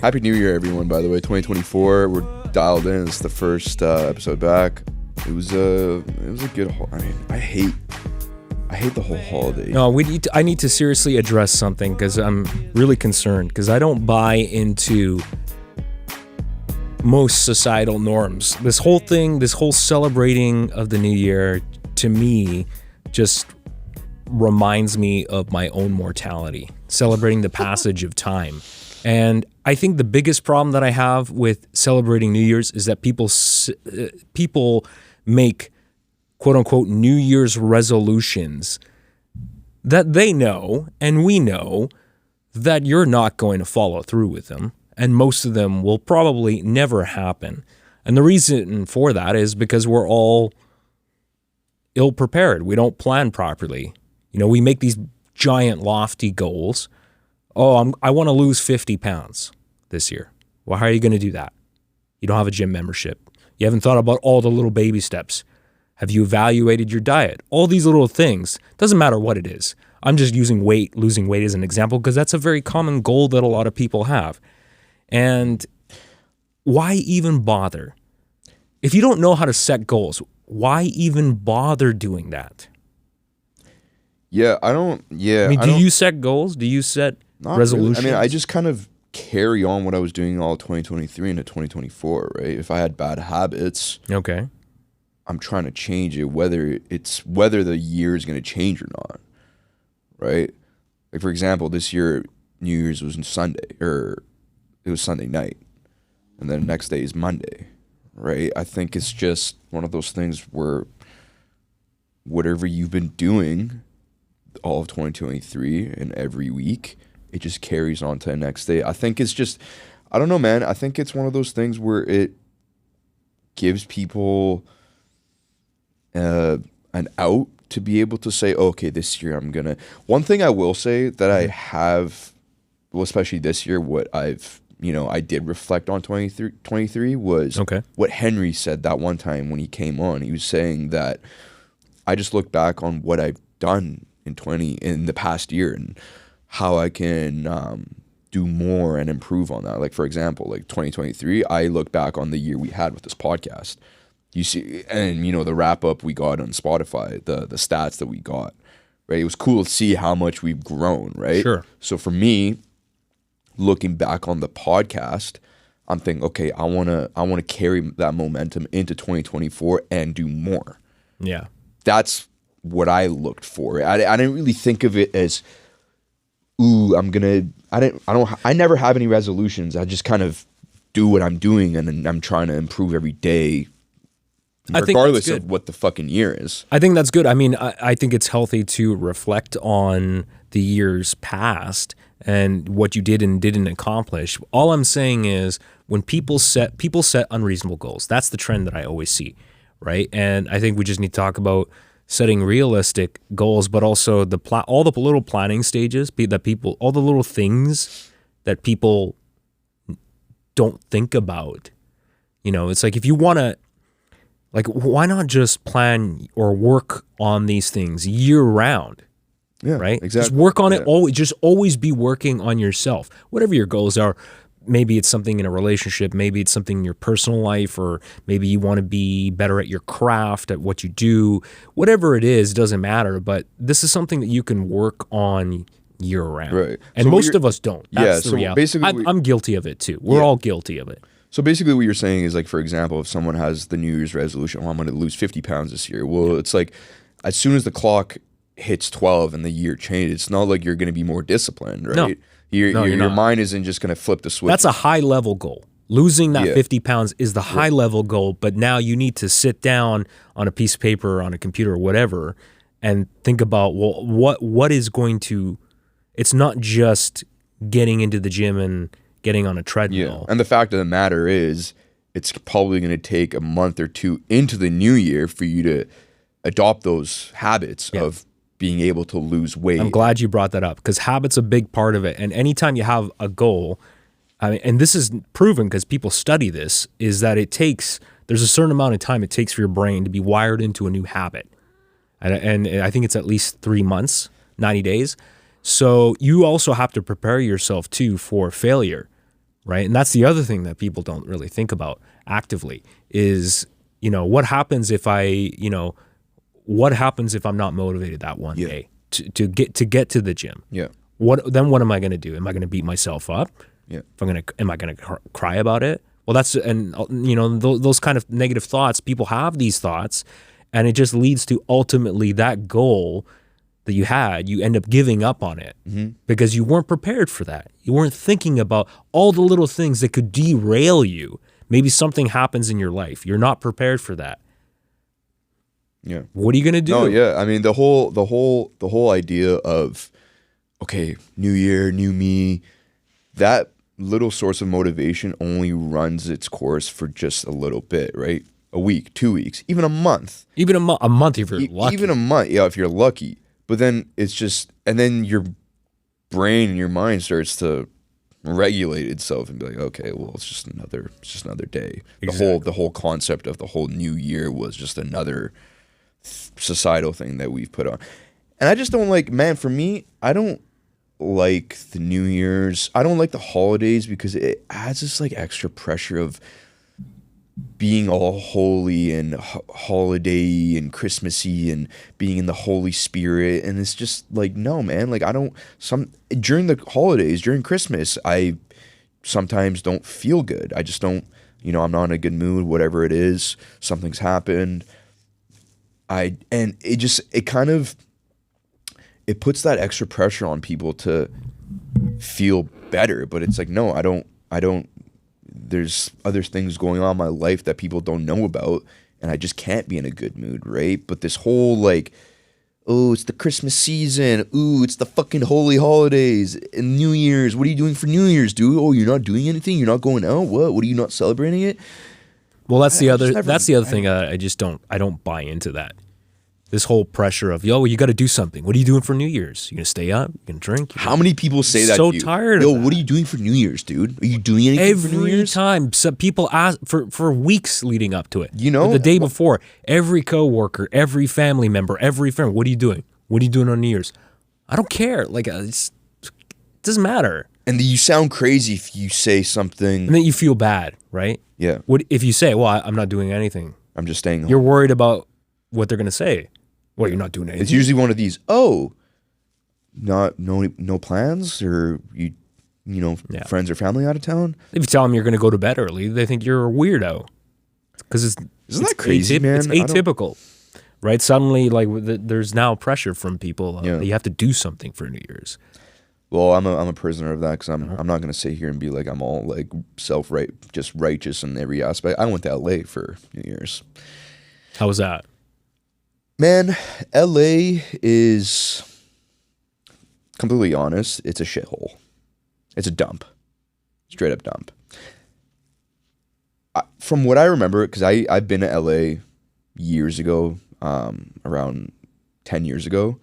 Happy New Year, everyone, by the way. 2024, we're dialed in. It's the first episode back. It was a good, I hate the whole holiday. No, I need to seriously address something because I'm really concerned because I don't buy into most societal norms. This whole celebrating of the new year, to me, just reminds me of my own mortality, celebrating the passage of time. And I think the biggest problem that I have with celebrating New Year's is that people make quote unquote New Year's resolutions that they know and we know that you're not going to follow through with them. And most of them will probably never happen. And the reason for that is because we're all ill prepared. We don't plan properly. You know, we make these giant lofty goals. Oh, I want to lose 50 pounds this year. Well, how are you going to do that? You don't have a gym membership. You haven't thought about all the little baby steps. Have you evaluated your diet? All these little things. Doesn't matter what it is. I'm just using losing weight as an example because that's a very common goal that a lot of people have. And why even bother? If you don't know how to set goals, why even bother doing that? Yeah, I don't. Yeah, I mean, do you set goals? Do you set resolutions? Really. I mean, I just kind of carry on what I was doing all 2023 into 2024, right? If I had bad habits, okay, I'm trying to change it, whether the year is going to change or not, right? Like, for example, this year, New Year's was on Sunday, or it was Sunday night, and then the next day is Monday, right? I think it's just one of those things where whatever you've been doing all of 2023 and every week, it just carries on to the next day. I think it's just, I don't know, man. I think it's one of those things where it gives people an out to be able to say, okay, this year I'm gonna. One thing I will say that I have, well, especially this year, what I did reflect on 23 was what Henry said that one time when he came on. He was saying that I just look back on what I've done in the past year and how I can do more and improve on that. Like, for example, like 2023, I look back on the year we had with this podcast. You see, and the wrap up we got on Spotify, the stats that we got, right? It was cool to see how much we've grown, right? Sure. So for me, looking back on the podcast, I'm thinking, okay, I wanna carry that momentum into 2024 and do more. Yeah. That's what I looked for. I didn't really think of it as, ooh, I never have any resolutions. I just kind of do what I'm doing, and I'm trying to improve every day, regardless of what the fucking year is. I think that's good. I mean, I think it's healthy to reflect on the years past and what you did and didn't accomplish. All I'm saying is when people set unreasonable goals, that's the trend that I always see, right? And I think we just need to talk about setting realistic goals, but also all the little planning stages all the little things that people don't think about. It's like, if you want to, like, why not just plan or work on these things year round? Yeah, right? Exactly. Just work on it. Always be working on yourself. Whatever your goals are. Maybe it's something in a relationship. Maybe it's something in your personal life, or maybe you want to be better at your craft, at what you do. Whatever it is, it doesn't matter. But this is something that you can work on year round. Right. And most of us don't. That's the reality. Basically, I'm guilty of it too. We're all guilty of it. So basically what you're saying is, like, for example, if someone has the New Year's resolution, I'm going to lose 50 pounds this year. Well, it's like, as soon as the clock hits 12 and the year changes, it's not like you're going to be more disciplined, right? No. Your mind isn't just going to flip the switch. That's a high level goal. Losing that 50 pounds is the high level goal, but now you need to sit down on a piece of paper or on a computer or whatever and think about, well, what is going to, it's not just getting into the gym and getting on a treadmill. And the fact of the matter is, it's probably going to take a month or two into the new year for you to adopt those habits of being able to lose weight. I'm glad you brought that up, because habit's a big part of it. And anytime you have a goal, I mean, and this is proven because people study this, is that there's a certain amount of time it takes for your brain to be wired into a new habit. And I think it's at least 3 months, 90 days. So you also have to prepare yourself too for failure. right? And that's the other thing that people don't really think about actively is, what happens if what happens if I'm not motivated that one day to get to the gym? Yeah. What am I going to do? Am I going to beat myself up? Yeah. Am I going to cry about it? Well, those kind of negative thoughts, people have these thoughts, and it just leads to ultimately that goal that you had, you end up giving up on it because you weren't prepared for that. You weren't thinking about all the little things that could derail you. Maybe something happens in your life. You're not prepared for that. Yeah. What are you going to do? No, yeah. I mean, the whole idea of, okay, new year, new me, that little source of motivation only runs its course for just a little bit, right? A week, 2 weeks, even a month. Even a month if you're lucky. Even a month, yeah, if you're lucky. But then it's just, and then your brain and your mind starts to regulate itself and be like, okay, well, it's just another day. Exactly. The whole concept of the whole new year was just another societal thing that we've put on. And I just don't like, man, for me, I don't like the New Year's. I don't like the holidays because it adds this like extra pressure of being all holy and holiday and Christmassy and being in the Holy Spirit. And it's just like, no, man, like during the holidays, during Christmas, I sometimes don't feel good. I just don't, I'm not in a good mood, whatever it is, something's happened. It puts that extra pressure on people to feel better, but it's like, no, I don't, there's other things going on in my life that people don't know about, and I just can't be in a good mood, right? But this whole like, oh, it's the Christmas season, ooh, it's the fucking holy holidays and New Year's. What are you doing for New Year's, dude? Oh, you're not doing anything? You're not going out? What are you not celebrating it? Well, that's the other thing. I don't buy into that. This whole pressure of, you got to do something. What are you doing for New Year's? You gonna stay up? You gonna drink? How many people say that? So to you? tired. Yo, what are you doing for New Year's, dude? Are you doing anything for New Year's? Every time, some people ask for weeks leading up to it. The day before, every coworker, every family member, every friend. What are you doing? What are you doing on New Year's? I don't care. Like it doesn't matter. And you sound crazy if you say something, and then you feel bad, right? Yeah. What if you say, "Well, I'm not doing anything"? I'm just staying home. You're worried about what they're gonna say. Well, you're not doing anything. It's usually one of these, no plans, or friends or family out of town. If you tell them you're going to go to bed early, they think you're a weirdo. Because isn't that crazy, man? It's atypical, right? Suddenly, like there's now pressure from people that you have to do something for New Year's. Well, I'm a prisoner of that because I'm not going to sit here and be like I'm all like just righteous in every aspect. I went to LA for New Year's. How was that? Man, LA is, completely honest, it's a shithole. It's a dump. Straight up dump. From what I remember, because I've been to LA years ago, around 10 years ago,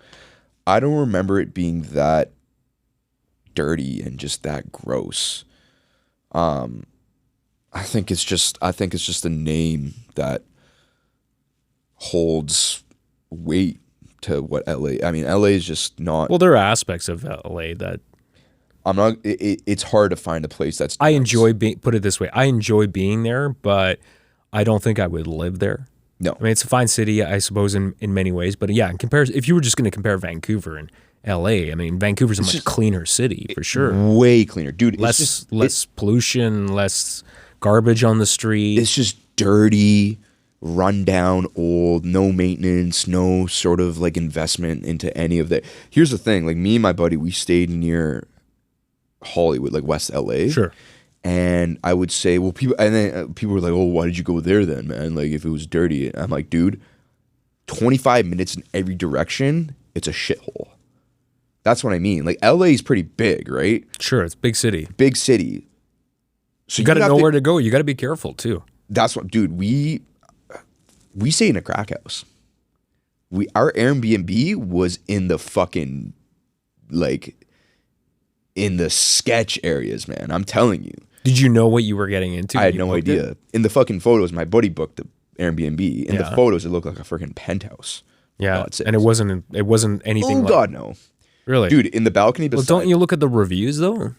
I don't remember it being that dirty and just that gross. I think it's just a name that holds weight to what LA. I mean, LA is just not. Well, there are aspects of LA that I'm not. It's hard to find a place that's. I enjoy being. Put it this way, I enjoy being there, but I don't think I would live there. No, I mean it's a fine city, I suppose, in many ways. But yeah, in comparison, if you were just going to compare Vancouver and LA, I mean Vancouver's a much cleaner city for sure. Way cleaner, dude. Less pollution, less garbage on the street. It's just dirty, run down, old, no maintenance, no sort of like investment into any of that. Here's the thing, like me and my buddy, we stayed near Hollywood, like West LA. Sure. And I would say, well, people were like, oh, why did you go there then, man? Like if it was dirty. I'm like, dude, 25 minutes in every direction, it's a shithole. That's what I mean. Like LA is pretty big, right? Sure, it's a big city. Big city. So you got to know where to go. You got to be careful too. That's what, dude, we stayed in a crack house. Our Airbnb was in the fucking, like, in the sketch areas, man. I'm telling you. Did you know what you were getting into? I had no idea. In the fucking photos, my buddy booked the Airbnb. In the photos, it looked like a freaking penthouse. Yeah, and it wasn't anything. Oh God, no. Really, dude. In the balcony, well, don't you look at the reviews though?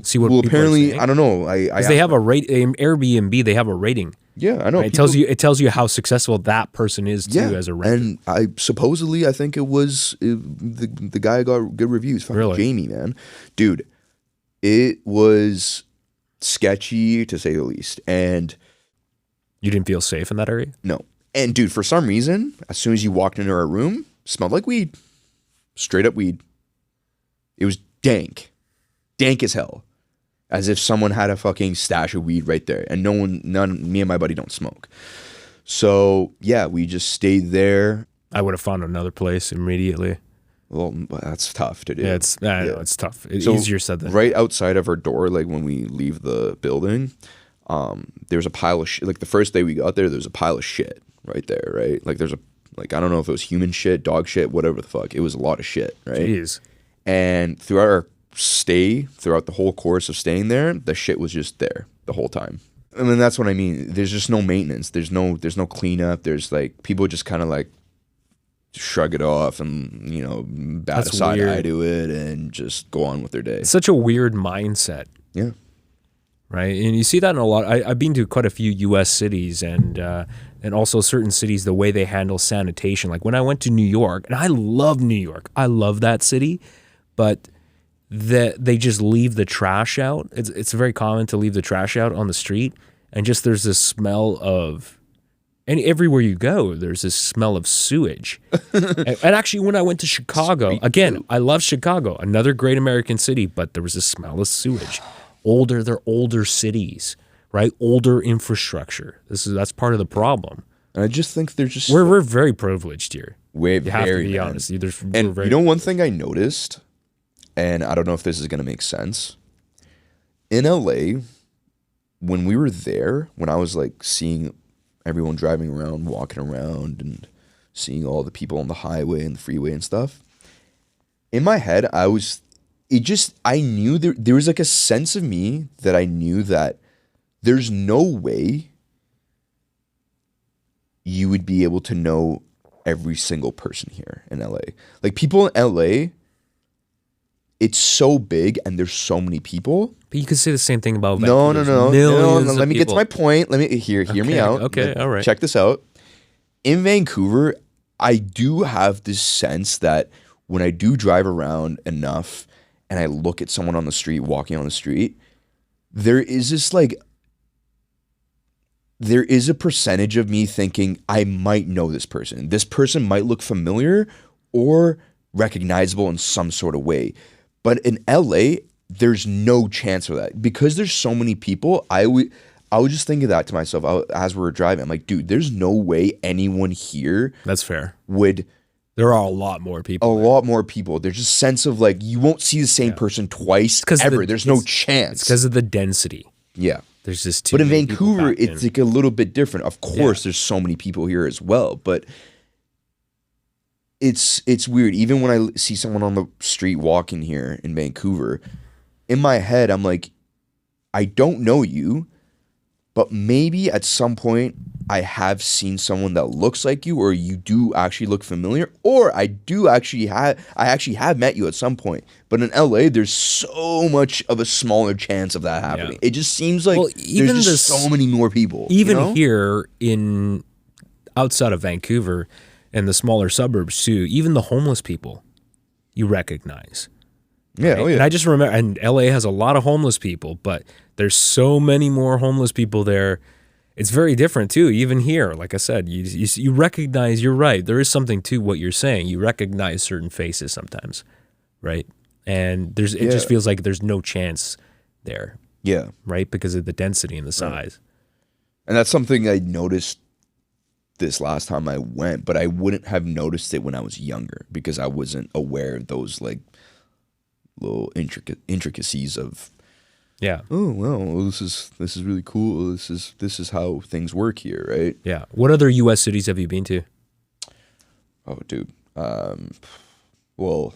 See what Well, people are apparently, saying. I don't know. Because they have a rate. Airbnb, they have a rating. Yeah, I know. Right? It tells you how successful that person is too as a renter. And I think it was the guy got good reviews. Fucking Really? Jamie, man, dude, it was sketchy to say the least. And You didn't feel safe in that area? no, and dude, for some reason, as soon as you walked into our room, smelled like weed, straight up weed. It was dank as hell, as if someone had a fucking stash of weed right there, and me and my buddy don't smoke. So yeah, we just stayed there. I would have found another place immediately. Well, that's tough to do. Yeah, I know it's tough. It's So, easier said than right outside of our door, like when we leave the building, there's a pile of shit. Like the first day we got there, there's a pile of shit right there, right? Like I don't know if it was human shit, dog shit, whatever the fuck. It was a lot of shit, right? Jeez. And throughout the whole course of staying there, the shit was just there the whole time. I mean, that's what I mean. There's just no maintenance. There's no cleanup. There's like people just kind of like shrug it off and, you know, bat That's a side weird. eye to it and just go on with their day. It's such a weird mindset, Yeah. right? And you see that in a lot. I've been to quite a few U.S. cities and also certain cities, the way they handle sanitation. Like when I went to New York, and I love New York. I love that city, but they just leave the trash out. It's very common to leave the trash out on the street, and just there's this smell of, and everywhere you go, there's this smell of sewage. and actually, when I went to Chicago, again, I love Chicago, another great American city, but there was a smell of sewage. They're older cities, right? Older infrastructure. That's part of the problem. And I just think they're just We're very privileged here. way You have to very be man. honest. And you know one thing I noticed, and I don't know if this is gonna make sense. In LA, when we were there, when I was like seeing everyone driving around, walking around, and seeing all the people on the highway and the freeway and stuff, in my head, I knew there was like a sense of me that I knew that there's no way you would be able to know every single person here in LA. Like people in LA, it's so big and there's so many people. But you could say the same thing about No. Vancouver. There's millions of Let me get to people. my point. Let me hear me Okay, out. okay, all right. Check this out. In Vancouver, I do have this sense that when I do drive around enough and I look at someone on the street, walking on the street, there is a percentage of me thinking I might know this person. This person might look familiar or recognizable in some sort of way. But in LA, there's no chance for that. Because there's so many people, I was just thinking that to myself as we were driving. I'm like, dude, there's no way anyone here That's fair. would... There are a lot more A people. lot more people. There's just a sense of like, you won't see the same person twice ever. There's no chance. It's because of the density. Yeah. There's just too But in many people Vancouver, packed it's in. like a little bit different. Of course, there's so many people here as well, but it's weird. Even when I see someone on the street walking here in Vancouver, in my head, I'm like, I don't know you, but maybe at some point I have seen someone that looks like you, or you do actually look familiar, or I actually have met you at some point. But in LA, there's so much of a smaller chance of that happening. It just seems like even there's just so many more people. Even you know? here outside of Vancouver and the smaller suburbs too, even the homeless people you recognize. Yeah, Right? oh yeah. And I just remember, and LA has a lot of homeless people, but there's so many more homeless people there. It's very different too. Even here, like I said, you recognize. You're right. There is something to what you're saying. You recognize certain faces sometimes, right? And it just feels like there's no chance there, Yeah. right? Because of the density and the size. And that's something I noticed this last time I went, but I wouldn't have noticed it when I was younger because I wasn't aware of those like little intricacies of, Yeah, oh well, this is really cool. This is how things work here, right? yeah. What other U.S. cities have you been to? Oh, dude. Well,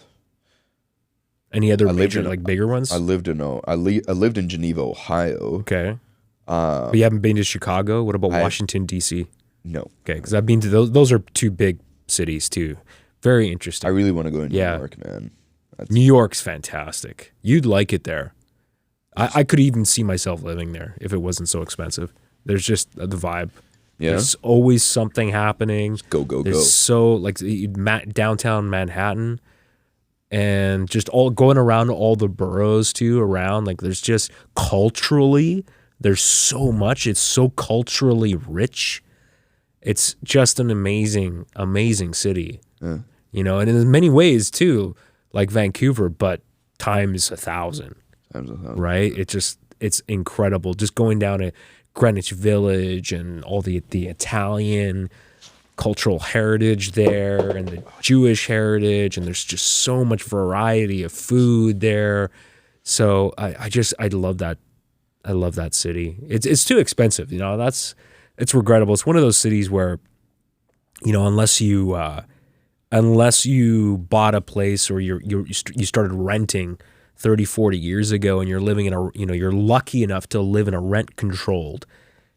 Any other lived major, in- like bigger ones? I lived in Geneva, Ohio. Okay. But you haven't been to Chicago? What about Washington, D.C.? No, Okay, because I've been to those. Those are two big cities too. Very interesting. I really want to go to New Yeah. York, man. New York's fantastic. You'd like it there. I could even see myself living there if it wasn't so expensive. There's just the vibe. Yeah. There's always something happening. Go, go, There's go. so like downtown Manhattan, and just all going around all the boroughs too around. Like there's just culturally, there's so much. It's so culturally rich. It's just an amazing, amazing city. You know, and in many ways too, like Vancouver, but times 1,000. Right? It's incredible. Just going down to Greenwich Village and all the Italian cultural heritage there and the Jewish heritage, and there's just so much variety of food there. So I love that. I love that city. It's too expensive, you know. It's regrettable. It's one of those cities where, you know, unless you bought a place or you started renting 30, 40 years ago and you're living in you're lucky enough to live in a rent controlled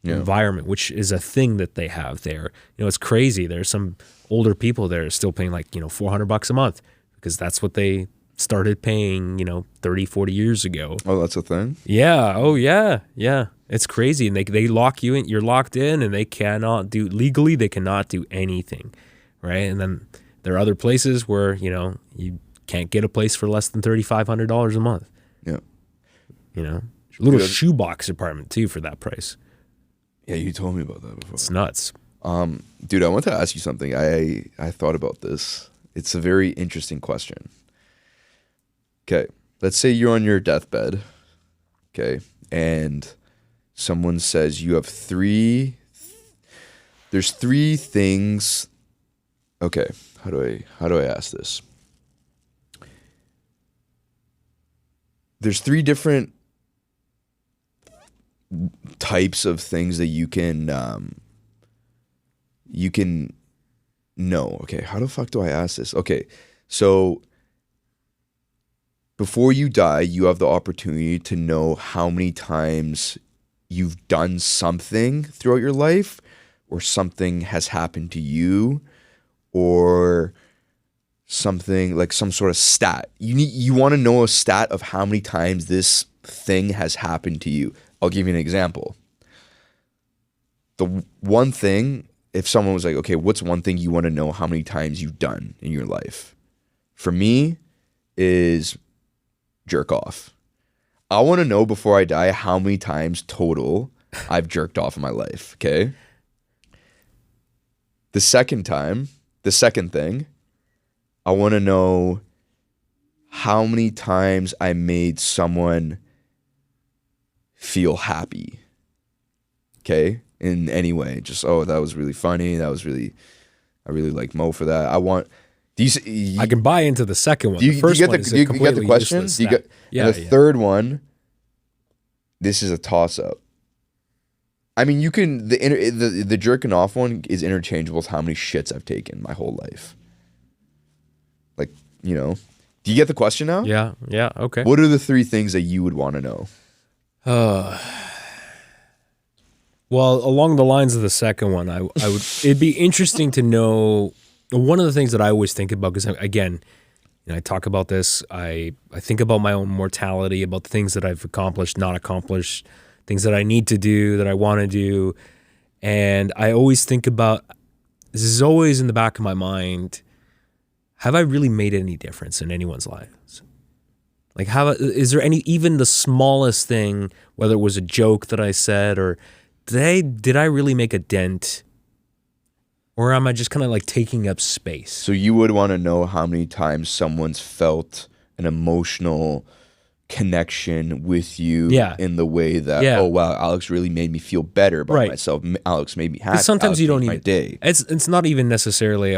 environment, which is a thing that they have there. You know, it's crazy. There's some older people there still paying like, $400 a month because that's what they started paying, 30, 40 years ago. Oh, that's a thing? Yeah. Oh yeah. Yeah. It's crazy. And they lock you in, you're locked in, and they cannot do anything. Right. And then there are other places where, you can't get a place for less than $3,500 a month. Yeah. Little shoebox apartment too for that price. Yeah, you told me about that before. It's nuts. Dude, I want to ask you something. I thought about this. It's a very interesting question. Okay, let's say you're on your deathbed, okay, and someone says you have there's three things. Okay, how do I ask this? There's three different types of things that you can know. Okay, how the fuck do I ask this? Okay, so before you die, you have the opportunity to know how many times you've done something throughout your life, or something has happened to you, or something like some sort of stat. You want to know a stat of how many times this thing has happened to you. I'll give you an example. The one thing, if someone was like, okay, what's one thing you want to know how many times you've done in your life? For me, is jerk off. I want to know before I die how many times total I've jerked off in my life, okay? The second thing, I want to know how many times I made someone feel happy, okay? In any way. Just, oh, that was really funny. I really like Mo for that. I can buy into the second one. Do you get the question? The third one, this is a toss-up. I mean, you can, the jerking off one is interchangeable with how many shits I've taken my whole life. Like, do you get the question now? Yeah, okay. What are the three things that you would want to know? Well, along the lines of the second one, I would. It'd be interesting to know. One of the things that I always think about, because again, I talk about this. I think about my own mortality, about the things that I've accomplished, not accomplished, things that I need to do, that I want to do, and I always think about. This is always in the back of my mind. Have I really made any difference in anyone's lives? Like, is there even the smallest thing, whether it was a joke that I said, or did I really make a dent? Or am I just kind of like taking up space? So you would want to know how many times someone's felt an emotional connection with you in the way that, oh, wow, Alex really made me feel better about myself. Alex made me happy. Sometimes Alex you don't made even, my day. It's not even necessarily,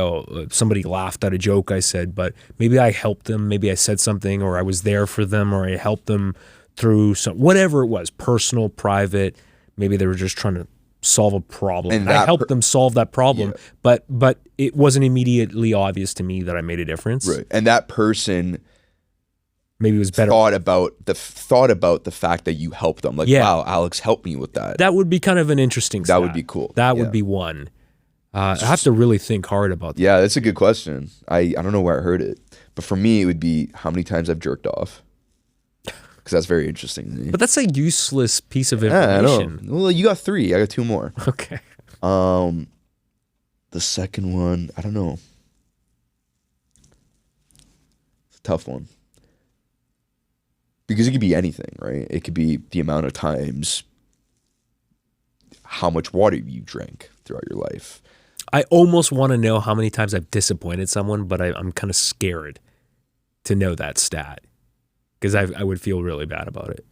somebody laughed at a joke I said, but maybe I helped them. Maybe I said something, or I was there for them, or I helped them through whatever it was, personal, private. Maybe they were just trying to solve a problem. And I helped them solve that problem, but it wasn't immediately obvious to me that I made a difference. Right. And that person maybe was better. Thought about the fact that you helped them. Like, wow, Alex helped me with that. That would be kind of an interesting stat. That would be cool. That would be one. I have to really think hard about that. Yeah, that's a good question. I don't know where I heard it, but for me, it would be how many times I've jerked off. because that's very interesting to me. But that's a useless piece of Yeah, I know. information. Well, you got 3. I got 2 more. Okay. The second one, I don't know. It's a tough one. Because it could be anything, right? It could be the amount of times, how much water you drank throughout your life. I almost want to know how many times I've disappointed someone, but I'm kind of scared to know that stat because I would feel really bad about it.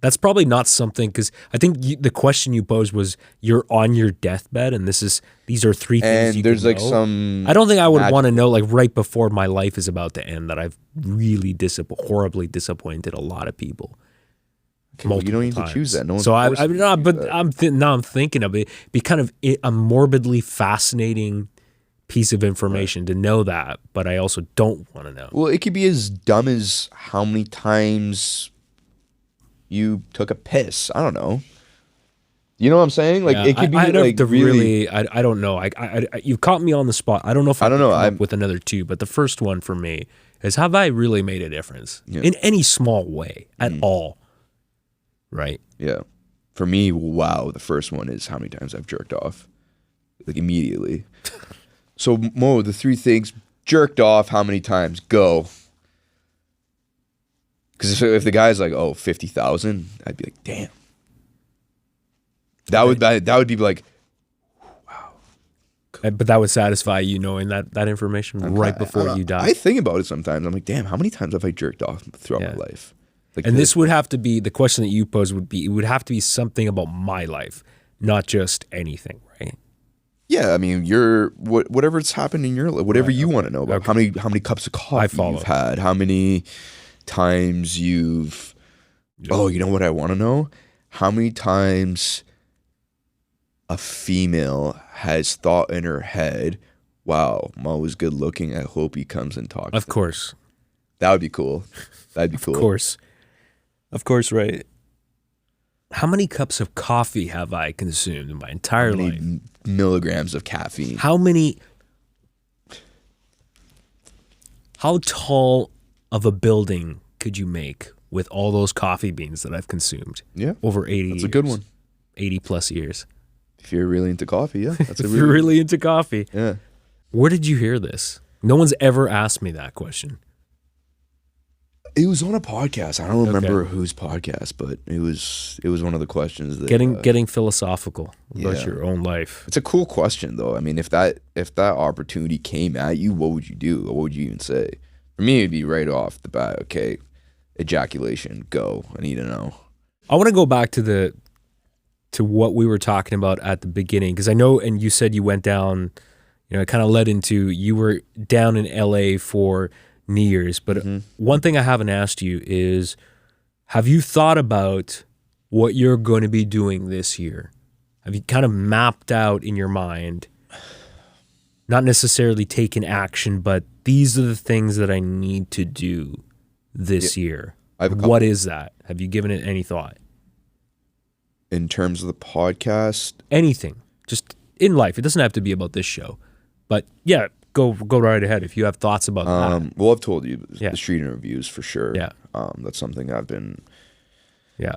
That's probably not something, because I think the question you posed was you're on your deathbed and these are 3 things And you there's can like know. some. I don't think I would magic- want to know like right before my life is about to end that I've really horribly disappointed a lot of people. Okay, well, you don't need multiple to choose times. that. No one's So forcing you to choose that. now I'm thinking of it. Be kind of a morbidly fascinating piece of information to know that, but I also don't want to know. Well, it could be as dumb as how many times you took a piss. I don't know. You know what I'm saying? Like, Yeah, it could be I'd have like to really. I don't know. You caught me on the spot. I don't know if I don't could know. come I'm- up with another 2, but the first one for me is, have I really made a difference Yeah. in any small way at all? Right. Yeah. For me, wow, the first one is how many times I've jerked off. Like, immediately. So, Mo, the 3 things: jerked off, how many times? Go. Because if the guy's like, oh, 50,000, I'd be like, damn. That would be like, But that would satisfy you knowing that information right before you die. I think about it sometimes. I'm like, damn, how many times have I jerked off throughout Yeah. my life? Like, And this would have to be, the question that you pose would be, it would have to be something about my life, not just anything, right? yeah, I mean, whatever's happened in your life, whatever you want to know about. How many cups of coffee follow. you've had? How many times you've? Oh, you know what I want to know? How many times a female has thought in her head, "Wow, Mo is good looking. I hope he comes and talks." Of course. That would be cool. That'd be cool. Of course, right. How many cups of coffee have I consumed in my entire How many life? milligrams of caffeine? How tall of a building could you make with all those coffee beans that I've consumed Yeah, over 80 that's years? a good one. 80 plus years. If you're really into coffee, yeah, that's a If you're really really into coffee. yeah. Where did you hear this? No one's ever asked me that question. It was on a podcast. I don't remember whose podcast, but it was one of the questions that Getting philosophical about yeah. your own life. It's a cool question though. I mean, if that opportunity came at you, what would you do? What would you even say? For me, it'd be right off the bat. Okay, ejaculation, go. I need to know. I want to go back to what we were talking about at the beginning, because I know, and you said you went down, it kind of led into, you were down in LA for New Year's. But one thing I haven't asked you is, have you thought about what you're going to be doing this year? Have you kind of mapped out in your mind, not necessarily taken action, but these are the things that I need to do this year? I have a couple. What is that? Have you given it any thought? In terms of the podcast, Anything, just in life. It doesn't have to be about this show, but yeah, go right ahead if you have thoughts about that. well, I've told you Yeah. the street interviews for sure. Yeah. That's something I've been Yeah,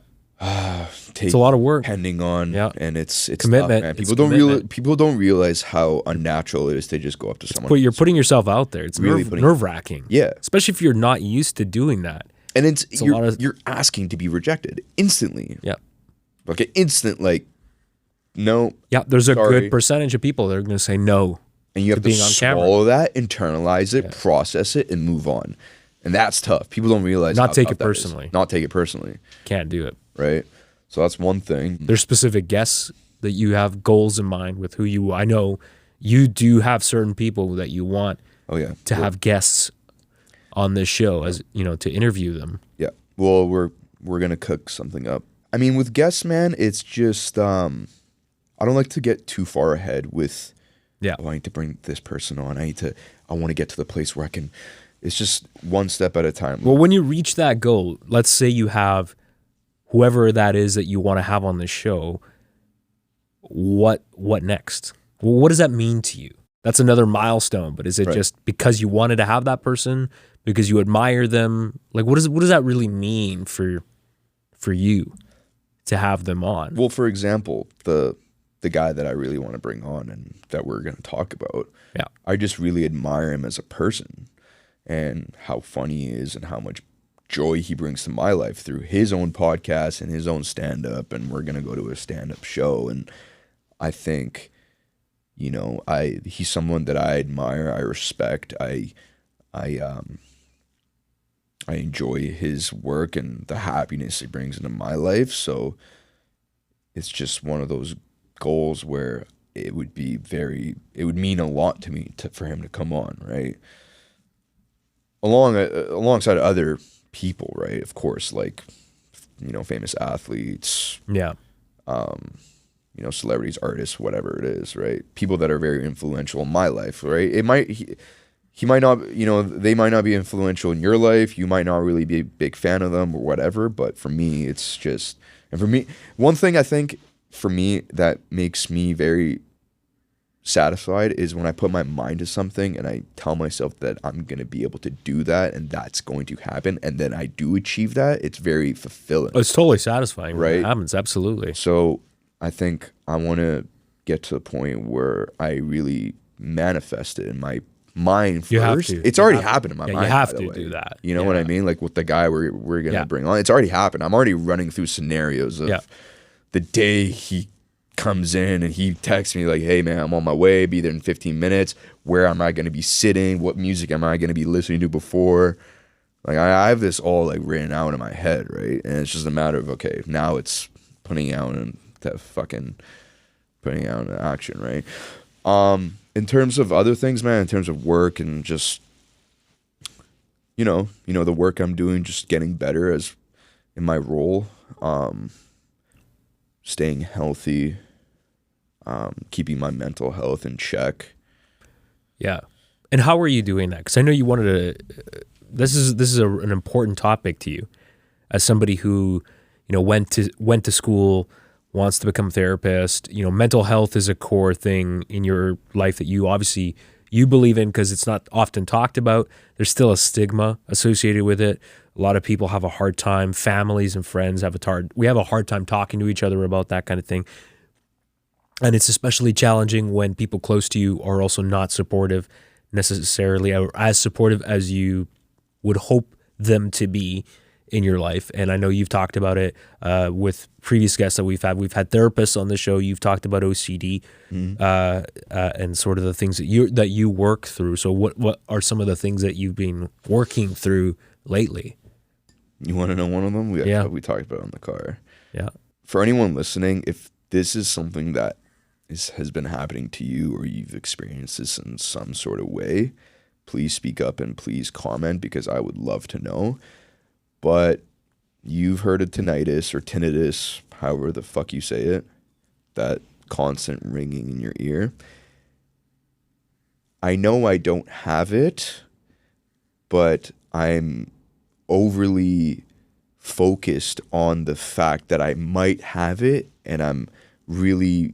taking it's a lot of work. pending on. Yeah. And it's Commitment. tough, man. It's People don't realize how unnatural it is to just go up to someone. But you're putting yourself out there. It's Really putting- nerve wracking. Yeah. especially if you're not used to doing that. And it's a lot of- you're asking to be rejected instantly. Yeah, Okay, instant, like, no. yeah. There's a Sorry. good percentage of people that are going to say no. And you have to being on camera. swallow that, internalize it, process it, and move on. And that's tough. People don't realize Not how take tough it that is. personally. Not take it personally, Can't do it. right? So that's one thing. There's specific guests that you have goals in mind with who you. I know you do have certain people that you want Oh yeah. to have guests on this show, as to interview them. Yeah. Well, we're gonna cook something up. I mean, with guests, man, it's just I don't like to get too far ahead with. Yeah. Oh, I need to bring this person on. I want to get to the place where I can. It's just one step at a time. Well, when you reach that goal, let's say you have whoever that is that you want to have on the show, what next? Well, what does that mean to you? That's another milestone. But is it Right. just because you wanted to have that person, because you admire them? Like, what does that really mean for you to have them on? Well, for example, the guy that I really want to bring on and that we're going to talk about, Yeah. I just really admire him as a person and how funny he is and how much joy he brings to my life through his own podcast and his own stand-up. And we're going to go to a stand-up show. And I think, he's someone that I admire, I respect, I enjoy his work and the happiness he brings into my life. So it's just one of those goals where it would mean a lot to me for him to come on, right? Alongside other people, right? Of course, like, famous athletes, Yeah. celebrities, artists, whatever it is, right? People that are very influential in my life, right? He might not, they might not be influential in your life. You might not really be a big fan of them or whatever. But for me, it's just, and for me, one thing I think for me that makes me very satisfied is when I put my mind to something and I tell myself that I'm going to be able to do that and that's going to happen. And then I do achieve that. It's very fulfilling. It's totally satisfying when Right. it happens. Absolutely. So I think I want to get to the point where I really manifest it in my mind first. You have to. It's You already have to. happened in my Yeah, mind. you have by the to way. do that. You know what I Yeah. mean? Like with the guy we're going to Yeah. bring on. It's already happened. I'm already running through scenarios of Yeah. the day he comes in and he texts me like, hey man, I'm on my way, be there in 15 minutes. Where am I going to be sitting? What music am I going to be listening to before? Like I have this all like written out in my head, right? And it's just a matter of, okay, now it's putting out into action, right? In terms of other things, man, in terms of work and just, the work I'm doing, just getting better as in my role, staying healthy, keeping my mental health in check. Yeah. And how are you doing that? Because I know you wanted to. This is an important topic to you, as somebody who went to school, wants to become a therapist. Mental health is a core thing in your life that you believe in, because it's not often talked about. There's still a stigma associated with it. A lot of people have a hard time. Families and friends we have a hard time talking to each other about that kind of thing. And it's especially challenging when people close to you are also not supportive necessarily, or as supportive as you would hope them to be in your life. And I know you've talked about it with previous guests that we've had. We've had therapists on the show. You've talked about OCD and sort of the things that you work through. So what are some of the things that you've been working through lately? You want to know one of them? We talked about it in the car. Yeah. For anyone listening, if this is something that has been happening to you or you've experienced this in some sort of way, please speak up and please comment, because I would love to know. But you've heard of tinnitus or tinnitus, however the fuck you say it, that constant ringing in your ear. I know I don't have it, but I'm overly focused on the fact that I might have it, and I'm really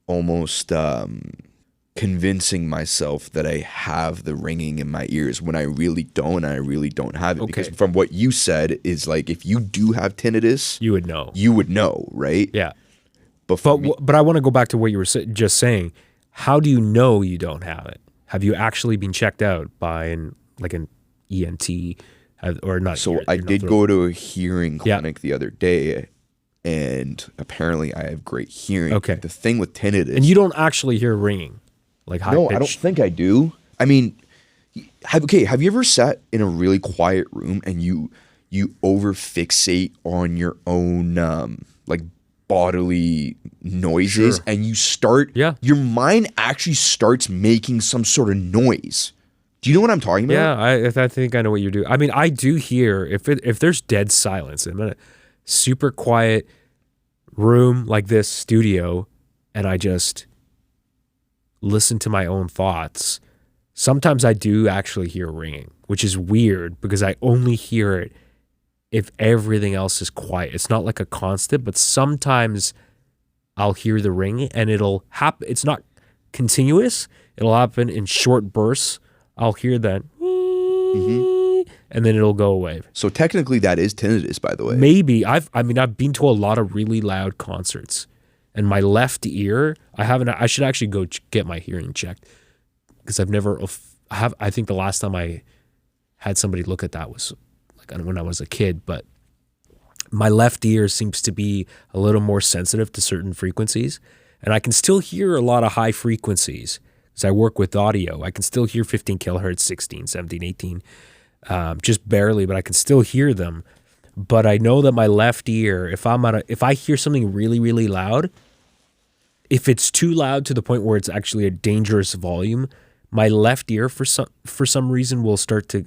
almost convincing myself that I have the ringing in my ears when I really don't. I really don't have it. Okay. Because from what you said is like, if you do have tinnitus, You would know. you would know, right? Yeah. But for me, But I want to go back to what you were just saying. How do you know you don't have it? Have you actually been checked out by an ENT or not? so I did go to a hearing clinic the other day, and apparently I have great hearing. Okay. The thing with tinnitus, And you don't actually hear ringing, like high no, pitched. I don't think I do. I mean, have you ever sat in a really quiet room and you over fixate on your own like bodily noises, Sure. and you start, Yeah. your mind actually starts making some sort of noise. Do you know what I'm talking about? Yeah, I think I know what you're doing. I mean, I do hear if there's dead silence, I'm in a super quiet room like this studio, and I just listen to my own thoughts. Sometimes I do actually hear ringing, which is weird because I only hear it if everything else is quiet. It's not like a constant, but sometimes I'll hear the ring and it'll happen. It's not continuous. It'll happen in short bursts. I'll hear that, and then it'll go away. So technically that is tinnitus, by the way. Maybe I've been to a lot of really loud concerts, and my left ear, I should actually go get my hearing checked, because I think the last time I had somebody look at that was like when I was a kid, but my left ear seems to be a little more sensitive to certain frequencies, and I can still hear a lot of high frequencies because I work with audio. I can still hear 15 kilohertz, 16, 17, 18, just barely, but I can still hear them. But I know that my left ear, if I hear something really, really loud, if it's too loud to the point where it's actually a dangerous volume, my left ear for some reason will start to,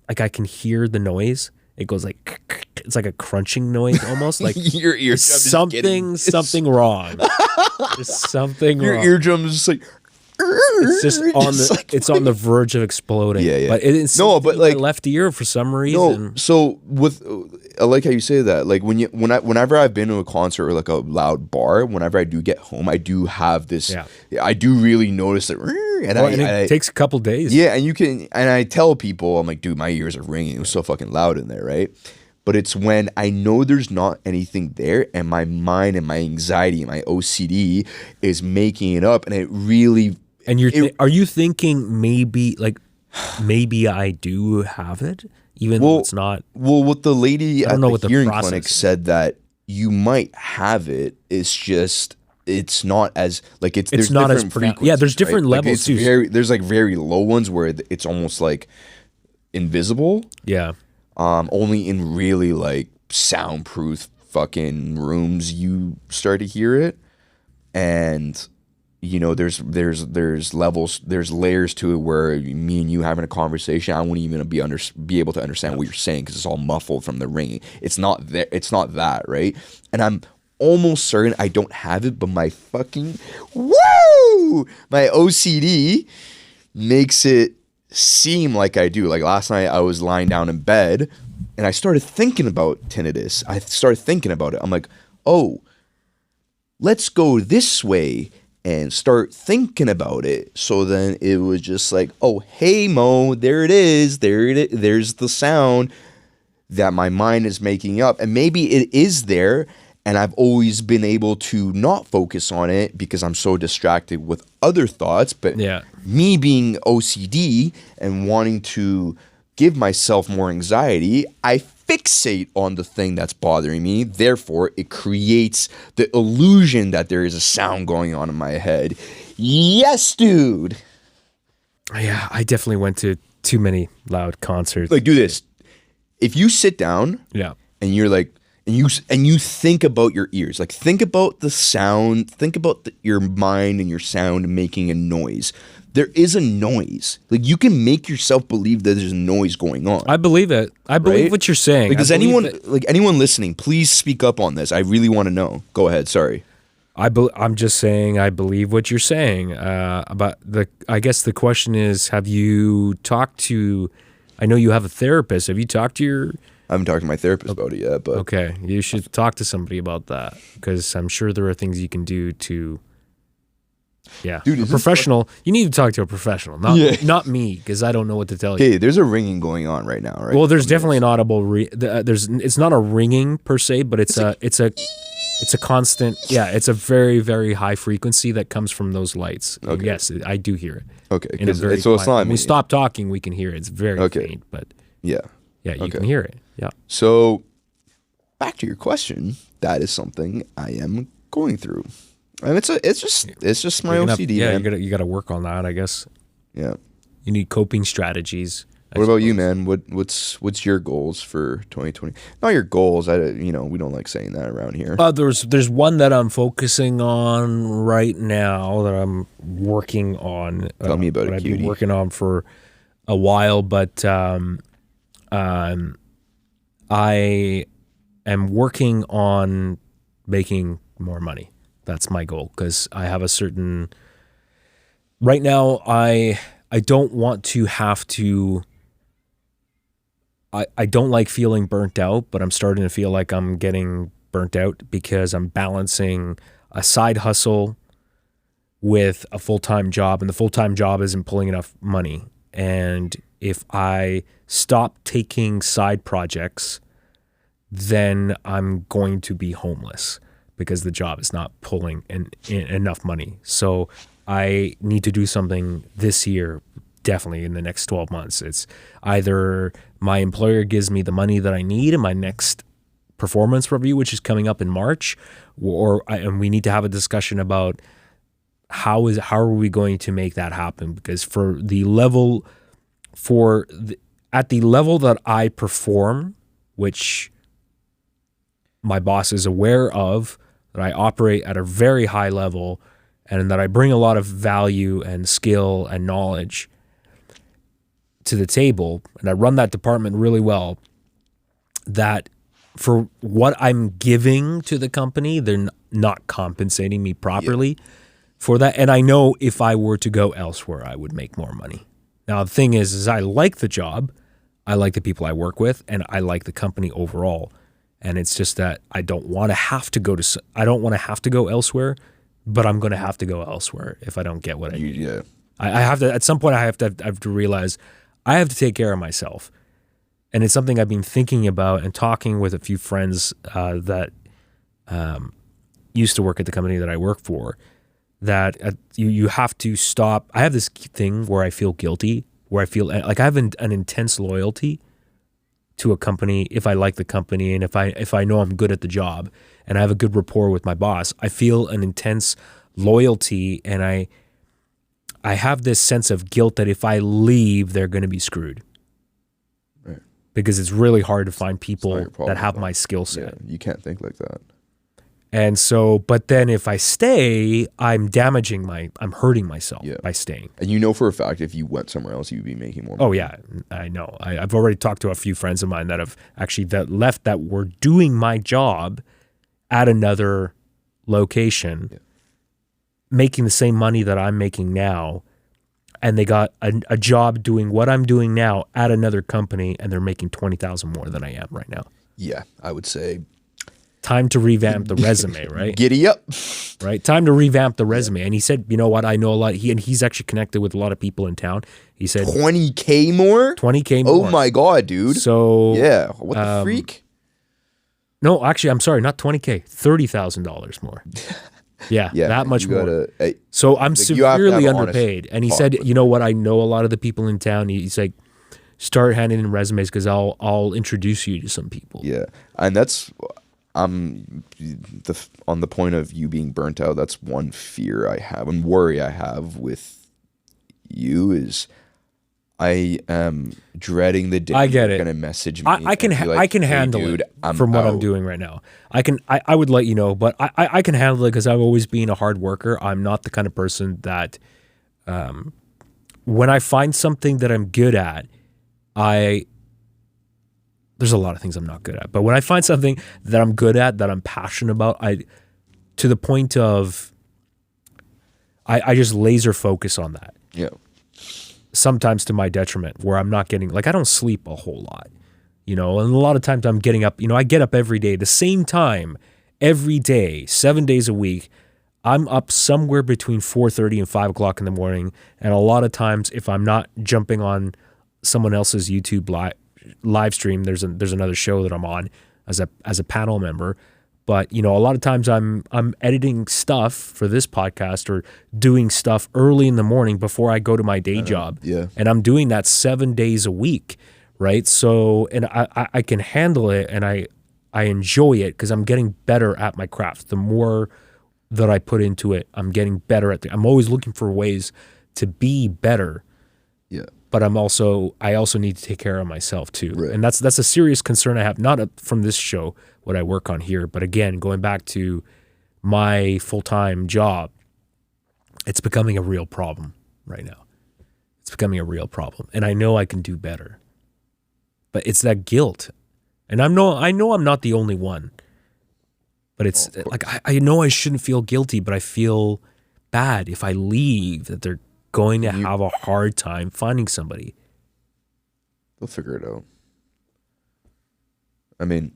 like, I can hear the noise. It goes like, it's like a crunching noise almost. Like your eardrum something wrong. There's something your wrong. eardrum is just like. It's just it's on the verge of exploding. Yeah. But it's but like my left ear for some reason. No, so I like how you say that. Like whenever I've been to a concert or like a loud bar, whenever I do get home, I do have this. Yeah. I do really notice it, and it takes a couple days. Yeah, and I tell people, I'm like, dude, my ears are ringing. It was so fucking loud in there, right? But it's when I know there's not anything there, and my mind and my anxiety and my OCD is making it up, and it really. And are you thinking maybe I do have it, even though it's not? Well, what the lady at the hearing clinic is. said that you might have it. It's just it's not as like it's not as different pronounced. Yeah, there's different right? levels like too. There's like very low ones where it's almost like invisible. Yeah. Only in really like soundproof fucking rooms you start to hear it, and. You know, there's levels, there's layers to it where me and you having a conversation, I wouldn't even be able to understand what you're saying because it's all muffled from the ringing. It's not there. It's not that, right? And I'm almost certain I don't have it, but my fucking my OCD makes it seem like I do. Like last night, I was lying down in bed and I started thinking about tinnitus. I started thinking about it. I'm like, oh, let's go this way. And start thinking about it. So then it was just like, oh, hey, Mo, there it is. There's the sound that my mind is making up. And maybe it is there. And I've always been able to not focus on it because I'm so distracted with other thoughts. But me being OCD and wanting to give myself more anxiety, I fixate on the thing that's bothering me. Therefore, it creates the illusion that there is a sound going on in my head. Yes, dude. Yeah, I definitely went to too many loud concerts. Like, do this. If you sit down, and you're like, and you think about your ears, like think about the sound, think about your mind and your sound making a noise. There is a noise. Like you can make yourself believe that there's a noise going on. I believe it. I believe what you're saying. Like, does anyone listening, please speak up on this? I really want to know. Go ahead. Sorry. I'm just saying I believe what you're saying. I guess the question is, have you talked to? I know you have a therapist. Have you talked to your? I haven't talked to my therapist about it yet, but okay, you should talk to somebody about that because I'm sure there are things you can do to. Yeah, dude, a professional. You need to talk to a professional, not me, because I don't know what to tell you. Okay, there's a ringing going on right now, right? Well, there's definitely an audible. It's not a ringing per se, but it's a constant. Yeah, it's a very, very high frequency that comes from those lights. Okay. Yes, I do hear it. Okay, so it's not. When we stop talking, we can hear it. It's very faint, but you can hear it. Yeah. So, back to your question. That is something I am going through. And it's just my OCD. Man. You got to work on that, I guess. Yeah. You need coping strategies. What about you, man? What's your goals for 2020? Not your goals. We don't like saying that around here. There's one that I'm focusing on right now that I'm working on. Tell me about it, I've cutie. been working on for a while, but I am working on making more money. That's my goal because I have a certain. Right now, I don't want to have to. I don't like feeling burnt out, but I'm starting to feel like I'm getting burnt out because I'm balancing a side hustle with a full-time job, and the full-time job isn't pulling enough money. And if I stop taking side projects, then I'm going to be homeless because the job is not pulling enough money. So I need to do something this year, definitely in the next 12 months. It's either my employer gives me the money that I need in my next performance review, which is coming up in March, and we need to have a discussion about how are we going to make that happen? Because at the level that I perform, which my boss is aware of, that I operate at a very high level and that I bring a lot of value and skill and knowledge to the table, and I run that department really well, that for what I'm giving to the company, they're not compensating me properly for that. And I know if I were to go elsewhere, I would make more money. Now, the thing is I like the job, I like the people I work with, and I like the company overall. And it's just that I don't want to have to go elsewhere, but I'm going to have to go elsewhere if I don't get what I need. Yeah. I have to, at some point, I have to realize I have to take care of myself. And it's something I've been thinking about and talking with a few friends that used to work at the company that I work for, that you have to stop. I have this thing where I feel guilty, where I feel like I have an intense loyalty to a company if I like the company and if I know I'm good at the job and I have a good rapport with my boss. I feel an intense loyalty, and I have this sense of guilt that if I leave, they're going to be screwed. Right. Because it's really hard to find people that have though. my skill set. Yeah, you can't think like that. And so, but then if I stay, I'm hurting myself by staying. And you know for a fact if you went somewhere else, you'd be making more money. Oh yeah, I know. I've already talked to a few friends of mine that have actually left that were doing my job at another location, making the same money that I'm making now, and they got a job doing what I'm doing now at another company, and they're making $20,000 more than I am right now. Yeah, I would say time to revamp the resume, right? Giddy up. Right? Time to revamp the resume. And he said, you know what? I know a lot. He's actually connected with a lot of people in town. He said $20K more? $20K more. Oh my God, dude. So yeah, what the freak? No, actually, I'm sorry, not $20K, $30,000 more. Yeah, that much more. So I'm severely underpaid. And he said, you know what? I know a lot of the people in town. He's like, start handing in resumes because I'll introduce you to some people. Yeah, and that's on the point of you being burnt out. That's one fear I have and worry I have with you is I am dreading the day you're going to message me. I can handle it from what I'm doing right now. I would let you know, but I can handle it because I've always been a hard worker. I'm not the kind of person that when I find something that I'm good at, there's a lot of things I'm not good at, but when I find something that I'm good at, that I'm passionate about, to the point of I just laser focus on that. Yeah. Sometimes to my detriment, where I'm not getting, like, I don't sleep a whole lot, and a lot of times I'm getting up, I get up every day, the same time, every day, 7 days a week. I'm up somewhere between 4:30 and 5 o'clock in the morning. And a lot of times if I'm not jumping on someone else's YouTube live stream, there's another show that I'm on as a panel member. But, a lot of times I'm editing stuff for this podcast or doing stuff early in the morning before I go to my day job. Yeah. And I'm doing that 7 days a week, right? So, and I can handle it and I enjoy it because I'm getting better at my craft. The more that I put into it, I'm getting better at it. I'm always looking for ways to be better. Yeah. But I also need to take care of myself too. Right. And that's a serious concern I have, not from this show, what I work on here, but again, going back to my full-time job, it's becoming a real problem right now. It's becoming a real problem. And I know I can do better. But it's that guilt. And I know I'm not the only one. But it's like I know I shouldn't feel guilty, but I feel bad if I leave, that they're going to have a hard time finding somebody. They'll figure it out. I mean,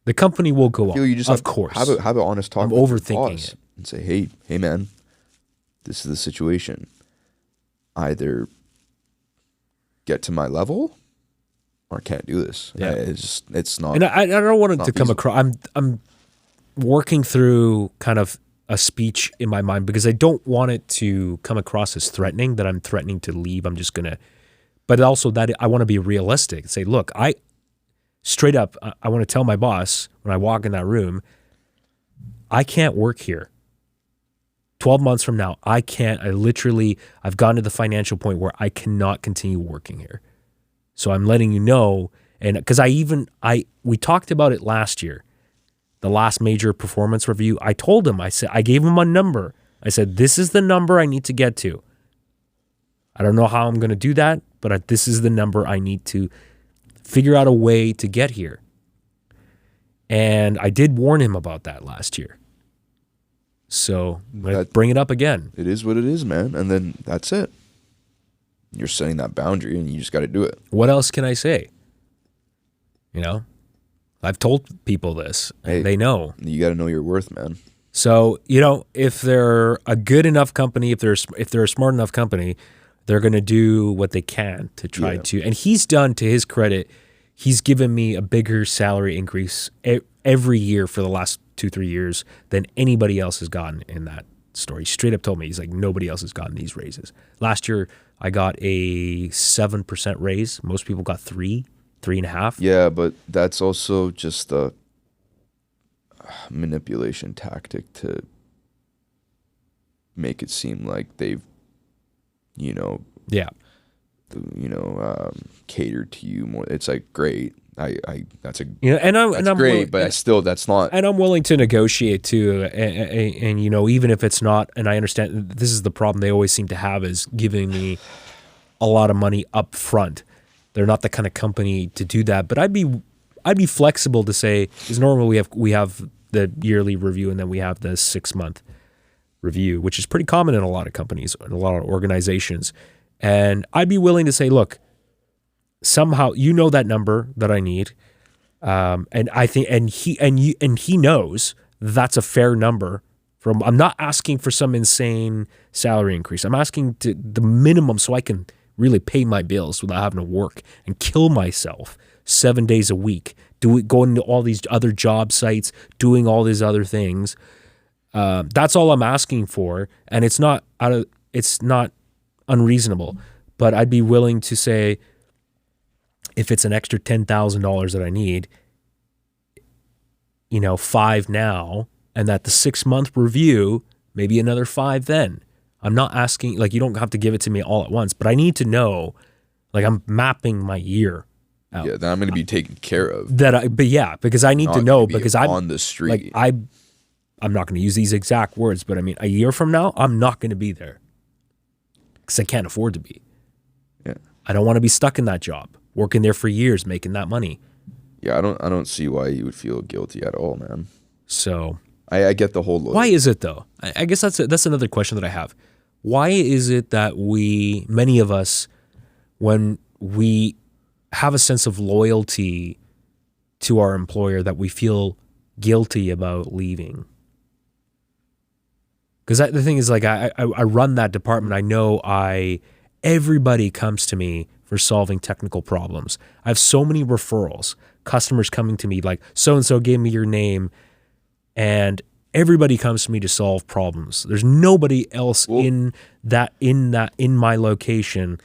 the company will go on. You just of course. Have an honest talk. I'm with overthinking your boss it and say, hey man, this is the situation. Either get to my level or I can't do this. Yeah. It's not. And I don't want it not to come feasible. across. I'm working through kind of a speech in my mind because I don't want it to come across as threatening, that I'm threatening to leave. I'm just gonna, but also that I want to be realistic. Say, look, straight up, I want to tell my boss when I walk in that room, I can't work here. 12 months from now, I can't. I've gotten to the financial point where I cannot continue working here. So I'm letting you know, and because we talked about it last year, the last major performance review. I told him, I gave him a number. I said, this is the number I need to get to. I don't know how I'm going to do that, but this is the number I need to figure out a way to get here. And I did warn him about that last year. So I bring it up again. It is what it is, man. And then that's it. You're setting that boundary and you just got to do it. What else can I say? You know, I've told people this. Hey, they know. You got to know your worth, man. So, you know, if they're a good enough company, if they're a smart enough company, they're going to do what they can to try to. And he's done, to his credit, he's given me a bigger salary increase every year for the last 2-3 years than anybody else has gotten in that story. He straight up told me, he's like, nobody else has gotten these raises. Last year, I got a 7% raise. Most people got 3.5. Yeah, but that's also just a manipulation tactic to make it seem like they've, catered to you more. It's like, great. That's great, but that's not. And I'm willing to negotiate too. And even if it's not, and I understand this is the problem they always seem to have, is giving me a lot of money up front. They're not the kind of company to do that. But I'd be flexible to say, because normally we have the yearly review and then we have the 6-month review, which is pretty common in a lot of companies and a lot of organizations. And I'd be willing to say, look, somehow that number that I need, and I think, and he knows that's a fair number. I'm not asking for some insane salary increase. I'm asking to the minimum so I can really pay my bills without having to work and kill myself 7 days a week, going to all these other job sites, doing all these other things. That's all I'm asking for, and it's not unreasonable. But I'd be willing to say, if it's an extra $10,000 that I need, $5 now, and that the 6-month review, maybe another $5 then. I'm not asking, you don't have to give it to me all at once, but I need to know, I'm mapping my year out. Yeah, that I'm going to be taken care of. Because I need to know, because I'm on the street. I'm not going to use these exact words, but I mean, a year from now, I'm not going to be there because I can't afford to be. Yeah. I don't want to be stuck in that job, working there for years, making that money. Yeah, I don't see why you would feel guilty at all, man. So I get the whole look. Why is it though? I guess that's another question that I have. Why is it that many of us, when we have a sense of loyalty to our employer, that we feel guilty about leaving? Because the thing is, I run that department. I know everybody comes to me for solving technical problems. I have so many referrals, customers coming to me like, so-and-so gave me your name, and everybody comes to me to solve problems. There's nobody else in my location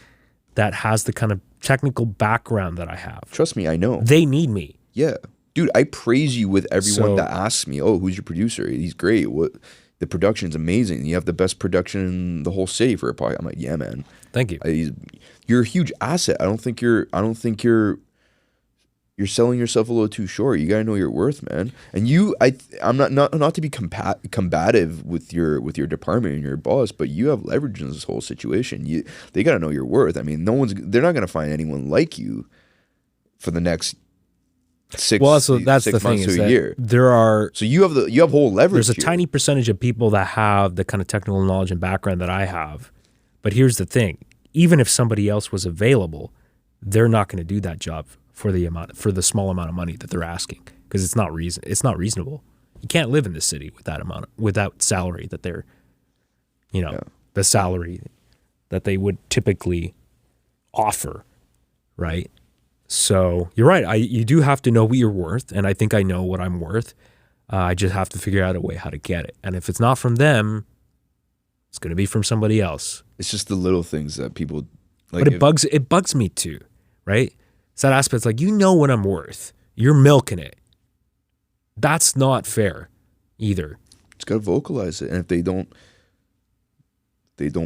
that has the kind of technical background that I have. Trust me, I know. They need me. Yeah. Dude, I praise you with everyone that asks me, oh, who's your producer? He's great. The production's amazing. You have the best production in the whole city for a podcast. I'm like, yeah, man. Thank you. You're a huge asset. I don't think you're selling yourself a little too short. You gotta know your worth, man. And I'm not to be combative with your department and your boss, but you have leverage in this whole situation. They gotta know your worth. I mean, they're not gonna find anyone like you for the next 6 that's the months thing, is to a that year. So you have whole leverage. There's a tiny percentage of people that have the kind of technical knowledge and background that I have. But here's the thing: even if somebody else was available, they're not going to do that job for the small amount of money that they're asking, because it's not reasonable. You can't live in this city with that salary that they're, the salary that they would typically offer, right? So you're right. You do have to know what you're worth, and I think I know what I'm worth. I just have to figure out a way how to get it. And if it's not from them, it's going to be from somebody else. It's just the little things that people like. But it bugs me too, right? It's that aspect. It's like, you know what I'm worth. You're milking it. That's not fair either. It's got to vocalize it, and if they don't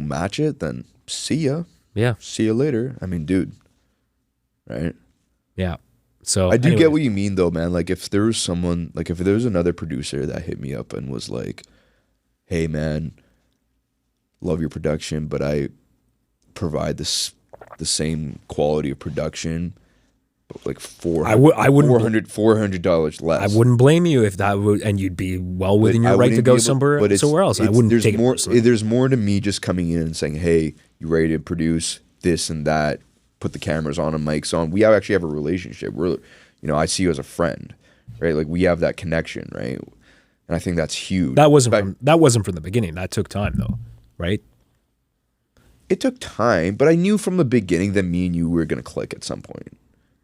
match it, then see ya. Yeah. See you later. I mean, dude, right? Yeah. So I do anyways. get what you mean, though, man. Like, if there was someone, like, if there was another producer that hit me up and was like, "Hey, man, love your production, but I provide the same quality of production, but like $400 less." I wouldn't blame you if that would, and you'd be well within your right to go somewhere else. I wouldn't take it personally. There's more to me just coming in and saying, "Hey, you ready to produce this and that? Put the cameras on and mics on." We actually have a relationship. I see you as a friend, right? Like, we have that connection, right? And I think that's huge. That wasn't from the beginning. That took time, though, right? It took time, but I knew from the beginning that me and you were gonna click at some point.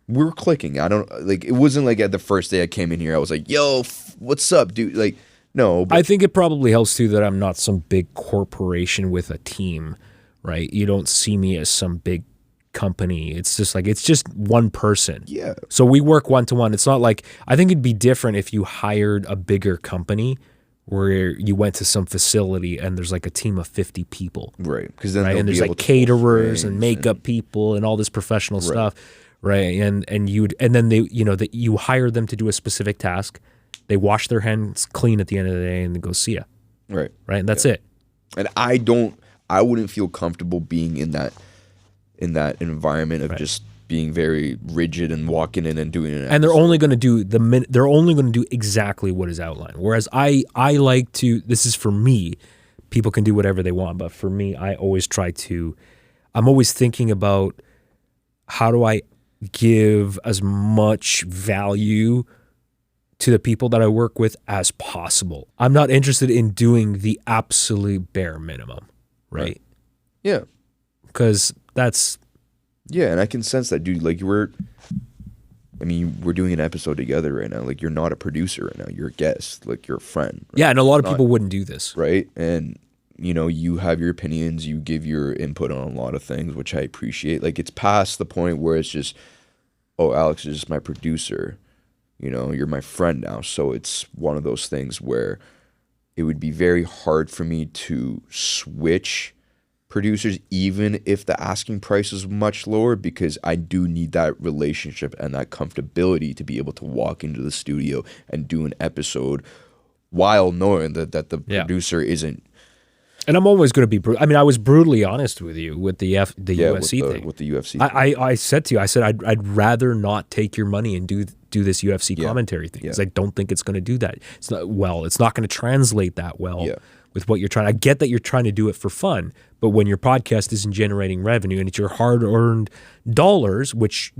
We were clicking. It wasn't like at the first day I came in here, I was like, "Yo, what's up, dude?" Like, no. But I think it probably helps too that I'm not some big corporation with a team, right? You don't see me as some big company. It's just one person. Yeah. So we work one-to-one. It's not like, I think it'd be different if you hired a bigger company where you went to some facility and there's like a team of 50 people. Right. Because then right? And there's like caterers and makeup people and all this professional stuff. Right. And then they, that you hire them to do a specific task. They wash their hands clean at the end of the day and they go see ya. Right. Right. And that's it. And I wouldn't feel comfortable being in that environment of just being very rigid and walking in and doing it. And they're only going to do exactly what is outlined. Whereas I like to, this is for me, people can do whatever they want, but for me, I'm always thinking about how do I give as much value to the people that I work with as possible. I'm not interested in doing the absolute bare minimum, right? Yeah. Because that's... Yeah, and I can sense that, dude. Like, we're doing an episode together right now. Like, you're not a producer right now. You're a guest. Like, you're a friend. Right? Yeah, and a lot of people wouldn't do this. Right? And, you have your opinions. You give your input on a lot of things, which I appreciate. Like, it's past the point where it's just, oh, Alex is just my producer. You're my friend now. So it's one of those things where it would be very hard for me to switch producers, even if the asking price is much lower, because I do need that relationship and that comfortability to be able to walk into the studio and do an episode while knowing that the producer isn't. And I'm always going to be I was brutally honest with you with the UFC thing. With the UFC thing. I said to you, I'd rather not take your money and do this UFC commentary thing, because I don't think it's going to do that. It's not going to translate that well with what you're trying. I get that you're trying to do it for fun, but when your podcast isn't generating revenue and it's your hard-earned dollars, which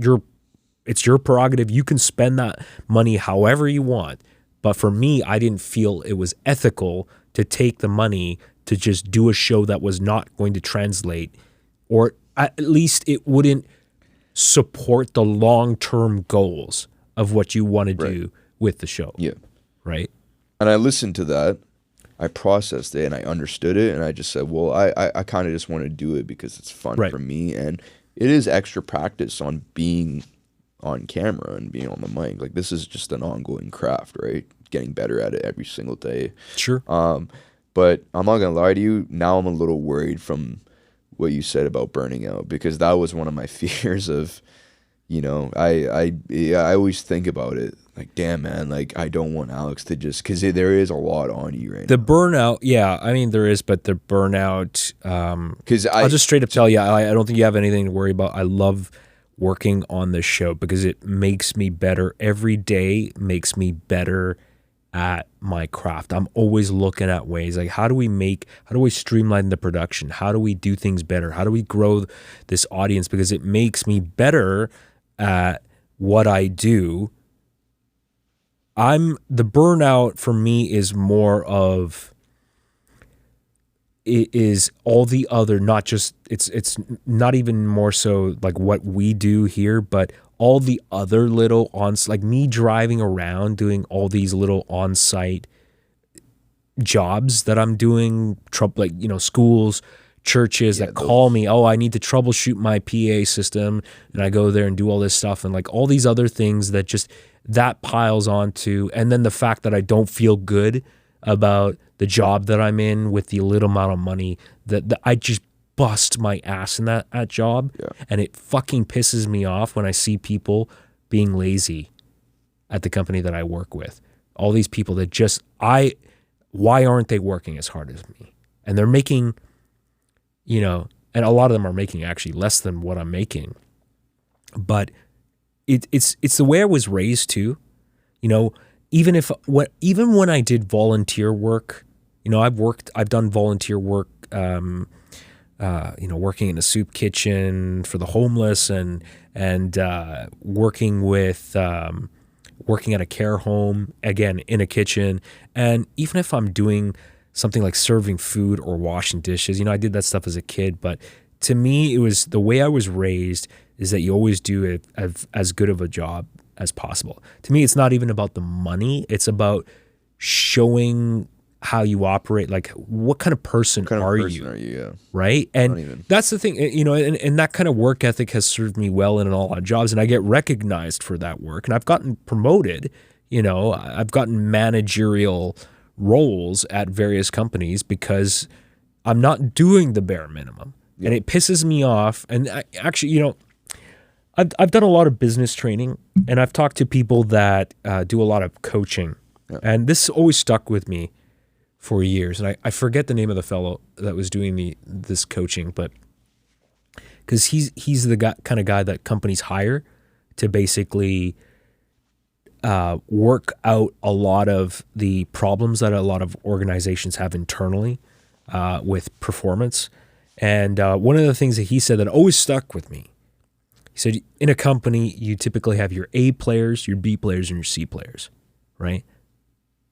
it's your prerogative, you can spend that money however you want. But for me, I didn't feel it was ethical to take the money to just do a show that was not going to translate, or at least it wouldn't support the long-term goals of what you want to do with the show. Yeah. Right? And I listened to that. I processed it and I understood it, and I just said, well, I kind of just want to do it because it's fun for me, and it is extra practice on being on camera and being on the mic. Like, this is just an ongoing craft, right? Getting better at it every single day. Sure. But I'm not gonna lie to you, now I'm a little worried from what you said about burning out, because that was one of my fears of, I always think about it. Like, damn, man, like, I don't want Alex to just, because there is a lot on you right now. The burnout, there is, but the burnout, because I'll just straight up tell you, I don't think you have anything to worry about. I love working on this show because it makes me better. Every day makes me better at my craft. I'm always looking at ways, like, how do we streamline the production? How do we do things better? How do we grow this audience? Because it makes me better at what I do. The burnout for me is more of, it is all the other, not just, it's not even more so like what we do here, but all the other little like me driving around doing all these little on-site jobs that I'm doing, like, you know, schools, churches that call me, oh, I need to troubleshoot my PA system, and I go there and do all this stuff, and like all these other things that just, that piles onto, and then the fact that I don't feel good about the job that I'm in with the little amount of money that I just bust my ass in that job, and it fucking pisses me off when I see people being lazy at the company that I work with. All these people that just, why aren't they working as hard as me? And they're making, you know, and a lot of them are making actually less than what I'm making. But it's the way I was raised too. You know, even when I did volunteer work, you know, I've done volunteer work, you know, working in a soup kitchen for the homeless, and working at a care home, again, in a kitchen. And even if I'm doing something like serving food or washing dishes, you know, I did that stuff as a kid, but to me, it was the way I was raised is that you always do as good of a job as possible. To me, it's not even about the money. It's about showing how you operate, like what kind of person are you? Yeah. Right? And that's the thing, you know, and that kind of work ethic has served me well in a lot of jobs, and I get recognized for that work, and I've gotten promoted, you know, I've gotten managerial roles at various companies because I'm not doing the bare minimum. And it pisses me off. And actually, you know, I've done a lot of business training, and I've talked to people that do a lot of coaching. And this always stuck with me for years. And I forget the name of the fellow that was doing this coaching, but because he's the kind of guy that companies hire to basically work out a lot of the problems that a lot of organizations have internally with performance. And one of the things that he said that always stuck with me, he said, in a company, you typically have your A players, your B players, and your C players, right?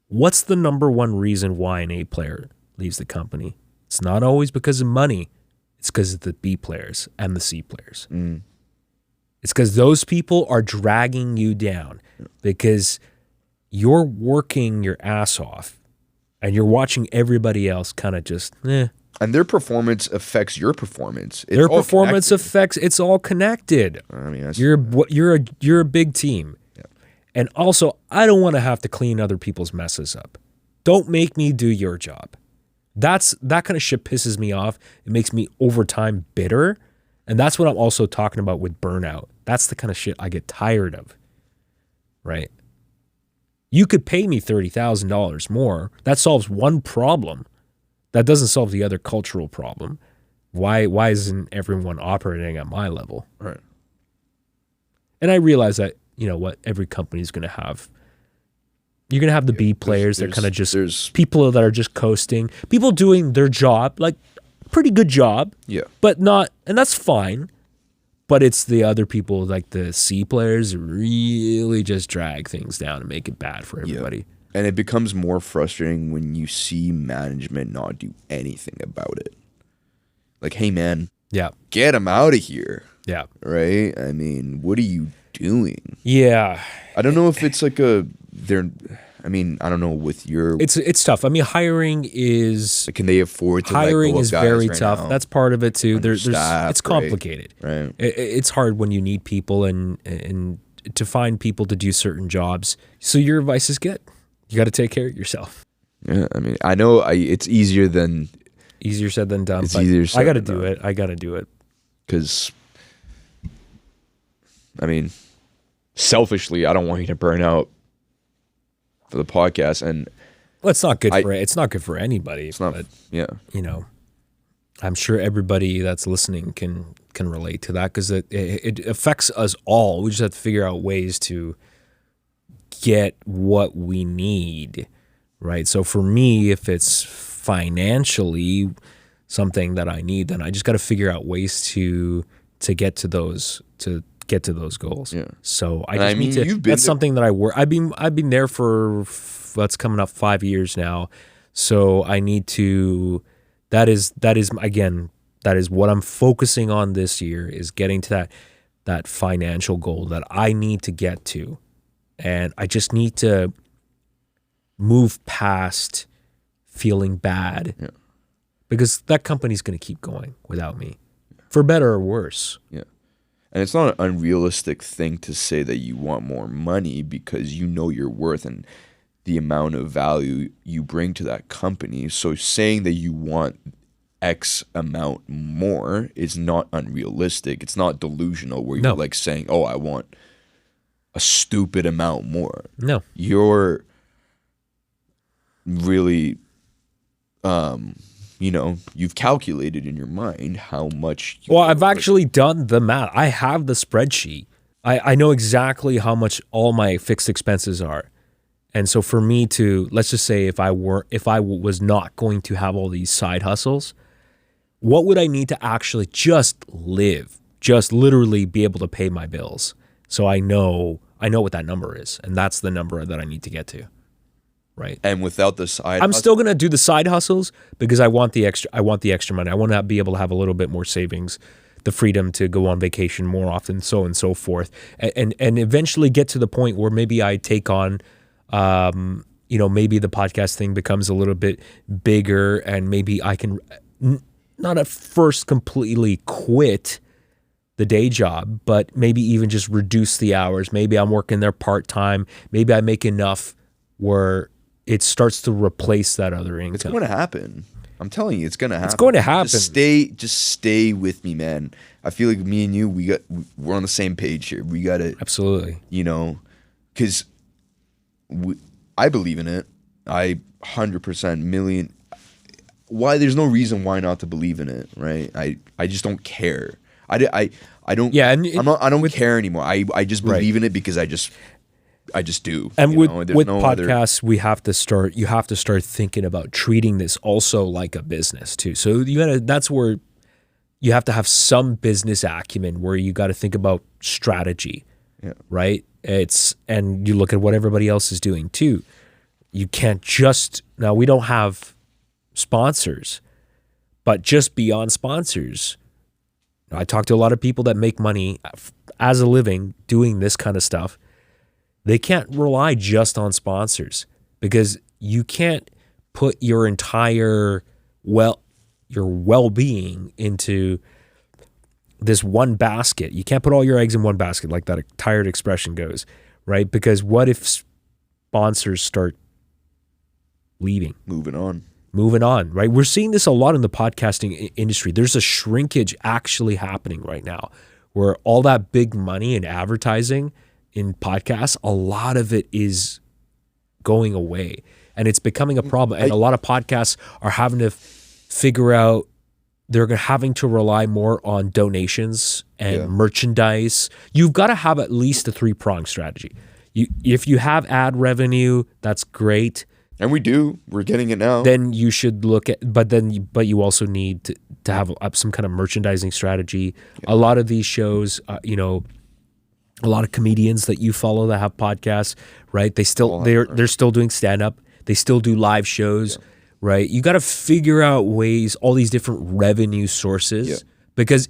What's the number one reason why an A player leaves the company? It's not always because of money. It's because of the B players and the C players. It's because those people are dragging you down because you're working your ass off and you're watching everybody else kind of just, And their performance affects your performance. Their performance affects, it's all connected. I mean, you're a big team. And also, I don't want to have to clean other people's messes up. Don't make me do your job. That kind of shit pisses me off. It makes me over time bitter. And that's what I'm also talking about with burnout. That's the kind of shit I get tired of, right? You could pay me $30,000 more. That solves one problem. That doesn't solve the other cultural problem. Why isn't everyone operating at my level? Right. And I realize that, you know what, every company is going to have. You're going to have the B players that kind of just, people that are just coasting, people doing their job, like pretty good job. Yeah. But not, and that's fine. But it's the other people, like the C players, who really just drag things down and make it bad for everybody. Yeah. And it becomes more frustrating when you see management not do anything about it. Like, hey, man, get him out of here. Yeah. Right? I mean, what are you doing? Yeah. I don't know if it's like I don't know with your... It's tough. I mean, hiring is... Can they afford to hiring is very right tough. Now? That's part of it too. It's complicated. Right. It's hard when you need people and to find people to do certain jobs. So your advice is good. You got to take care of yourself. Yeah, I mean, I know it's easier said than done. It's easier said I got to than do done. it. I got to do it. Because, I mean, selfishly, I don't want you to burn out for the podcast. And well, it's not good it's not good for anybody. It's not. But, yeah. You know, I'm sure everybody that's listening can relate to that because it affects us all. We just have to figure out ways to get what we need, right? So for me, if it's financially something that I need, then I just got to figure out ways to get to those goals. Yeah. So I just need to. That's something that I work. I've been there for that's coming up 5 years now. So I need to. That is again, that is what I'm focusing on this year, is getting to that financial goal that I need to get to. And I just need to move past feeling bad, because that company's going to keep going without me, for better or worse. Yeah. And it's not an unrealistic thing to say that you want more money, because you know your worth and the amount of value you bring to that company. So saying that you want X amount more is not unrealistic. It's not delusional where you're like saying, oh, I want a stupid amount more. No. You're really, you've calculated in your mind how much. I've actually done the math. I have the spreadsheet. I know exactly how much all my fixed expenses are. And so for me to, let's just say if I was not going to have all these side hustles, what would I need to actually just live, just literally be able to pay my bills? So I know what that number is, and that's the number that I need to get to. Right. And without the side I'm still going to do the side hustles because I want the extra money. I want to be able to have a little bit more savings, the freedom to go on vacation more often, so on and so forth. And eventually get to the point where maybe I take on, maybe the podcast thing becomes a little bit bigger, and maybe I can not at first completely quit the day job, but maybe even just reduce the hours. Maybe I'm working there part-time. Maybe I make enough where it starts to replace that other income. It's going to happen. I'm telling you, it's going to happen. It's going to happen. Just stay with me, man. I feel like me and you, we're on the same page here. We got to, absolutely, because I believe in it. I 100% million. Why? There's no reason why not to believe in it, right? I just don't care. I don't. Yeah, I don't care anymore. I just believe in it because I just do. And with podcasts, you have to start thinking about treating this also like a business too. So that's where you have to have some business acumen, where you got to think about strategy, right? And you look at what everybody else is doing too. You can't now we don't have sponsors, but just beyond sponsors, I talk to a lot of people that make money as a living doing this kind of stuff. They can't rely just on sponsors, because you can't put your entire your well-being into this one basket. You can't put all your eggs in one basket, like that tired expression goes, right? Because what if sponsors start leaving? Moving on, right? We're seeing this a lot in the podcasting industry. There's a shrinkage actually happening right now, where all that big money in advertising in podcasts, a lot of it is going away, and it's becoming a problem. And a lot of podcasts are having to figure out, they're having to rely more on donations and merchandise. You've got to have at least a 3-pronged strategy. If you have ad revenue, that's great. And we're getting it now. Then you should look at, but you also need to have some kind of merchandising strategy. A lot of these shows, a lot of comedians that you follow that have podcasts, right? They're still doing stand up. They still do live shows, right? You got to figure out ways, all these different revenue sources, because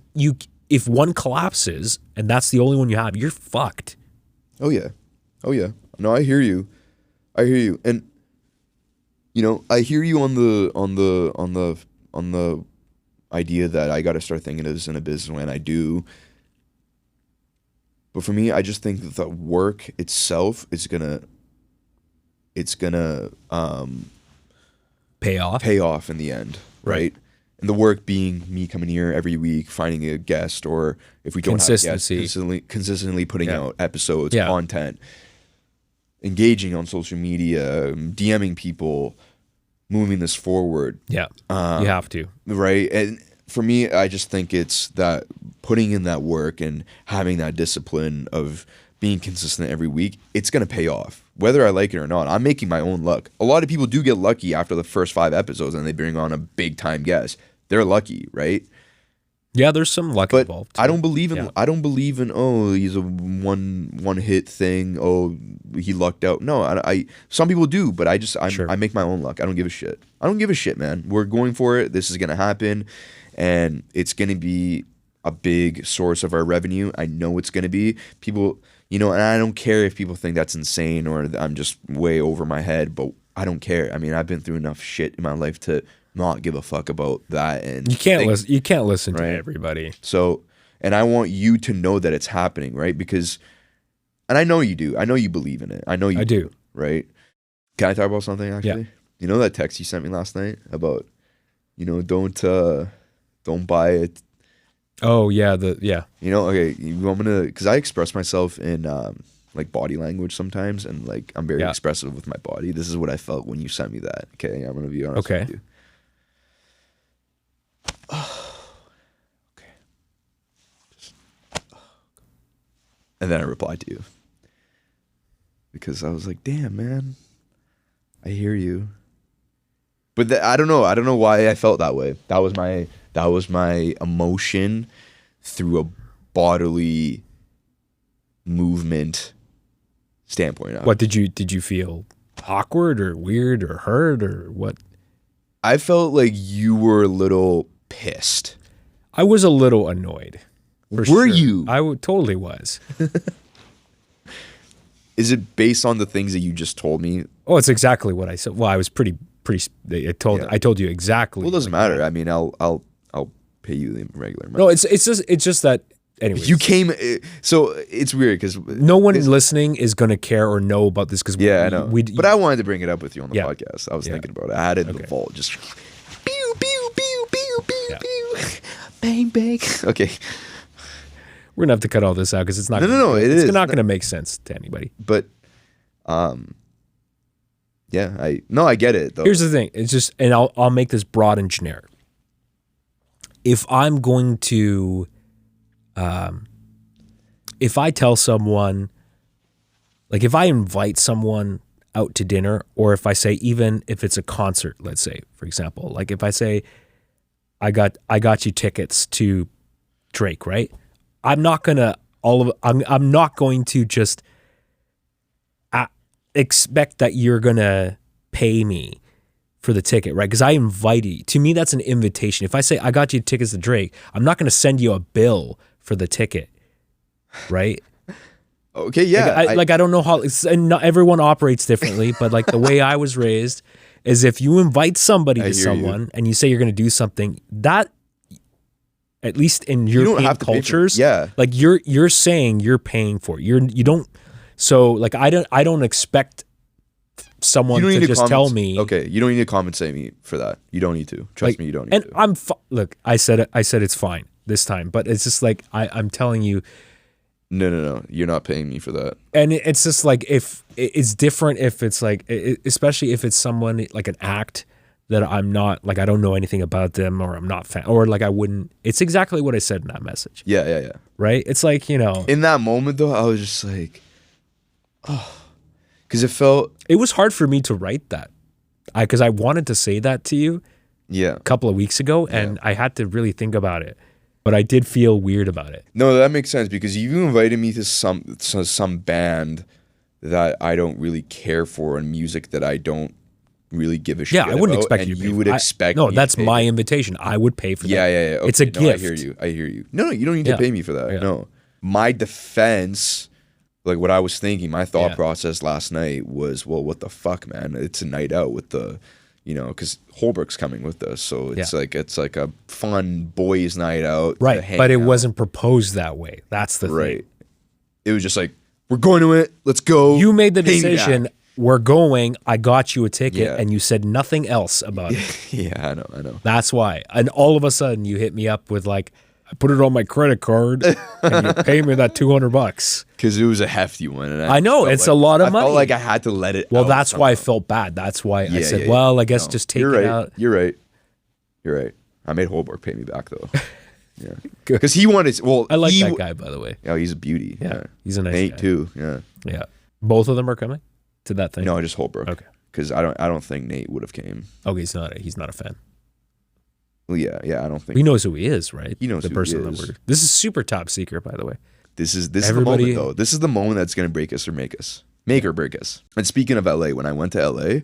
if one collapses and that's the only one you have, you're fucked. Oh yeah. No, I hear you. And I hear you on the idea that I got to start thinking of this in a business way, and I do. But for me, I just think that the work itself is gonna pay off in the end, right? And the work being me coming here every week, finding a guest, or if we don't have guests, consistently putting out episodes, content, engaging on social media, DMing people, moving this forward. Yeah, you have to, right? And for me, I just think it's that putting in that work and having that discipline of being consistent every week, it's going to pay off, whether I like it or not. I'm making my own luck. A lot of people do get lucky after the first 5 episodes and they bring on a big time guest. They're lucky, right? Yeah, there's some luck But involved. I don't believe in Yeah. I don't believe in he's a one hit thing. Oh, he lucked out. No, I some people do, but Sure. I make my own luck. I don't give a shit. I don't give a shit, man. We're going for it. This is gonna happen, and it's gonna be a big source of our revenue. I know it's gonna be. People, and I don't care if people think that's insane or I'm just way over my head, but I don't care. I mean, I've been through enough shit in my life to not give a fuck about that. And You can't listen. You can't listen Right. to everybody. So, and I want you to know that it's happening, right? Because, and I know you do. I know you believe in it. I know you I do. right? Can I talk about something actually? Yeah. You know that text you sent me last night about, don't buy it. Oh yeah, Okay, you want me to? Because I express myself in like body language sometimes, and like I'm very Yeah. expressive with my body. This is what I felt when you sent me that. Okay, I'm gonna be honest Okay. with you. Okay. And then I replied to you because I was like, "Damn, man, I hear you." But I don't know. I don't know why I felt that way. That was my emotion through a bodily movement standpoint. What did you feel? Awkward or weird or hurt or what? I felt like you were a little pissed. I was a little annoyed. for Were sure. you? Totally was. Is it based on the things that you just told me? Oh, it's exactly what I said. Well, I was pretty. I told you exactly. Well, it doesn't matter. I mean, I'll pay you the regular amount. No, it's just that. Anyways, You came, so it's weird because no one listening is going to care or know about this because I know. But I wanted to bring it up with you on the Yeah. podcast. I was Yeah. thinking about it. I had it in the Okay. vault, just pew pew pew pew pew Yeah. pew, bang bang. Okay, we're gonna have to cut all this out because it's not. No, it it's is. not going to make sense to anybody. but yeah, I get it though. Here's the thing. It's just, and I'll make this broad and generic. If I'm going to, if I tell someone, like if I invite someone out to dinner, or if I say, even if it's a concert, let's say, for example, like if I say, I got you tickets to Drake, right? I'm not gonna I'm not going to just expect that you're gonna pay me for the ticket, right? Because I invite you. To me, that's an invitation. If I say I got you tickets to Drake, I'm not gonna send you a bill for the ticket, right? Okay, yeah. I don't know how, and not everyone operates differently, but like the way I was raised is if you invite somebody I to hear someone and you say you're going to do something, that, at least in don't European have to pay for it. cultures, Yeah. like you're saying you're paying for it. You don't, so like I don't expect someone you don't to need just tell me. Okay, you don't need to compensate me for that. You don't need to. Trust Like, me, you don't need and to. I'm look, I said it's fine this time, but it's just like I'm telling you. No. You're not paying me for that. And it's just like, if it's different if it's like, especially if it's someone like an act that I'm not, like I don't know anything about them, or I'm not fan, or like I wouldn't. It's exactly what I said in that message, Yeah. right? It's like, In that moment though, I was just like, oh, because it felt, it was hard for me to write that, because I wanted to say that to you yeah. a couple of weeks ago, and I had to really think about it. But I did feel weird about it. No, that makes sense because you invited me to some band that I don't really care for and music that I don't really give a shit Yeah, I wouldn't about, expect and you to pay you for would it. expect No, me to that's pay. my invitation. I would pay for that. Yeah. Okay, It's a no, gift. I hear you. No, you don't need to Yeah. pay me for that. Yeah. No. My defense, like what I was thinking, my thought Yeah. process last night was, well, what the fuck, man? It's a night out with the, because Holbrook's coming with us, so it's like a fun boys' night out, to Right. hang But it out. wasn't proposed that way. That's the right. thing. It was just like, we're going to it. Let's go. You made the Pay me decision. back. We're going. I got you a ticket, Yeah. and you said nothing else about it. Yeah, I know. That's why. And all of a sudden, you hit me up with like, I put it on my credit card, and you pay me that $200. Because it was a hefty one. And I know, felt it's a lot of I money. felt like I had to let it Well, out that's why I somehow. felt bad. That's why I Yeah, said, yeah, well, I guess No, just take you're it right. out. You're right. I made Holbrook pay me back though. Yeah. Good. Because he wanted, I like that guy, by the way. Oh, he's a beauty. Yeah, he's a nice Nate guy. too. Yeah. Yeah. Both of them are coming to that thing? No, just Holbrook. Okay. Because I don't think Nate would have came. Okay, he's not a fan. Well, yeah. I don't think He knows who he is, right? He knows the who person he that is. we're. This is super top secret, by the way. this is the Everybody- moment though. This is the moment that's gonna break us or make us, make or break us. And speaking of LA, when I went to LA,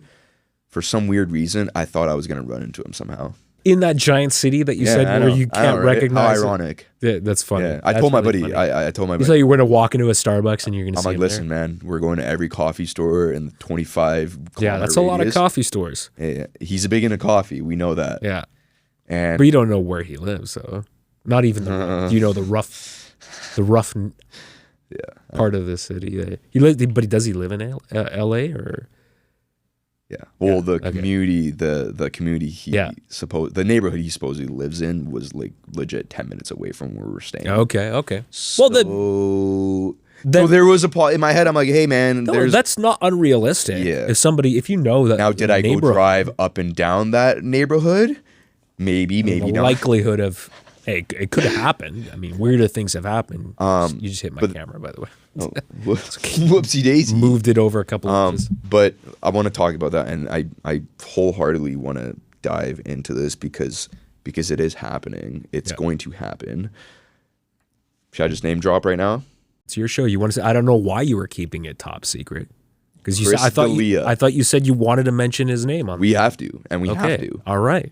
for some weird reason, I thought I was gonna run into him somehow. In that giant city that you Yeah, said I where know. you I know, can't right? recognize. How it. ironic. Yeah, that's funny. Yeah, I That's told my really buddy. funny. I told my You buddy. thought you were gonna walk into a Starbucks and you're gonna I'm see like, him listen, man, we're going to every coffee store in the 25 there. Yeah, that's a lot of coffee stores. Yeah, he's big into coffee. We know that. Yeah, And but you don't know where he lives, so not even the. You know the rough part of the city. But does he live in L.A. or? yeah, well, the okay. community, the community the neighborhood he supposedly lives in was like legit 10 minutes away from where we're staying. Okay. So, Well, then so there was in my head. I'm like, hey, man, no, there's that's not unrealistic. Yeah. If you know that. now. Did I go neighborhood- drive up and down that neighborhood? Maybe the not. likelihood of it could have happened. I mean, weirder things have happened. You just hit my camera, by the way. Oh, whoopsie daisy. Moved it over a couple inches. But I want to talk about that, and I wholeheartedly want to dive into this because it is happening. It's going to happen. Should I just name drop right now? It's your show. You want to say? I don't know why you were keeping it top secret. Because you said Chris D'Elia. I thought you said you wanted to mention his name on. We have to, and we okay. have to. All right.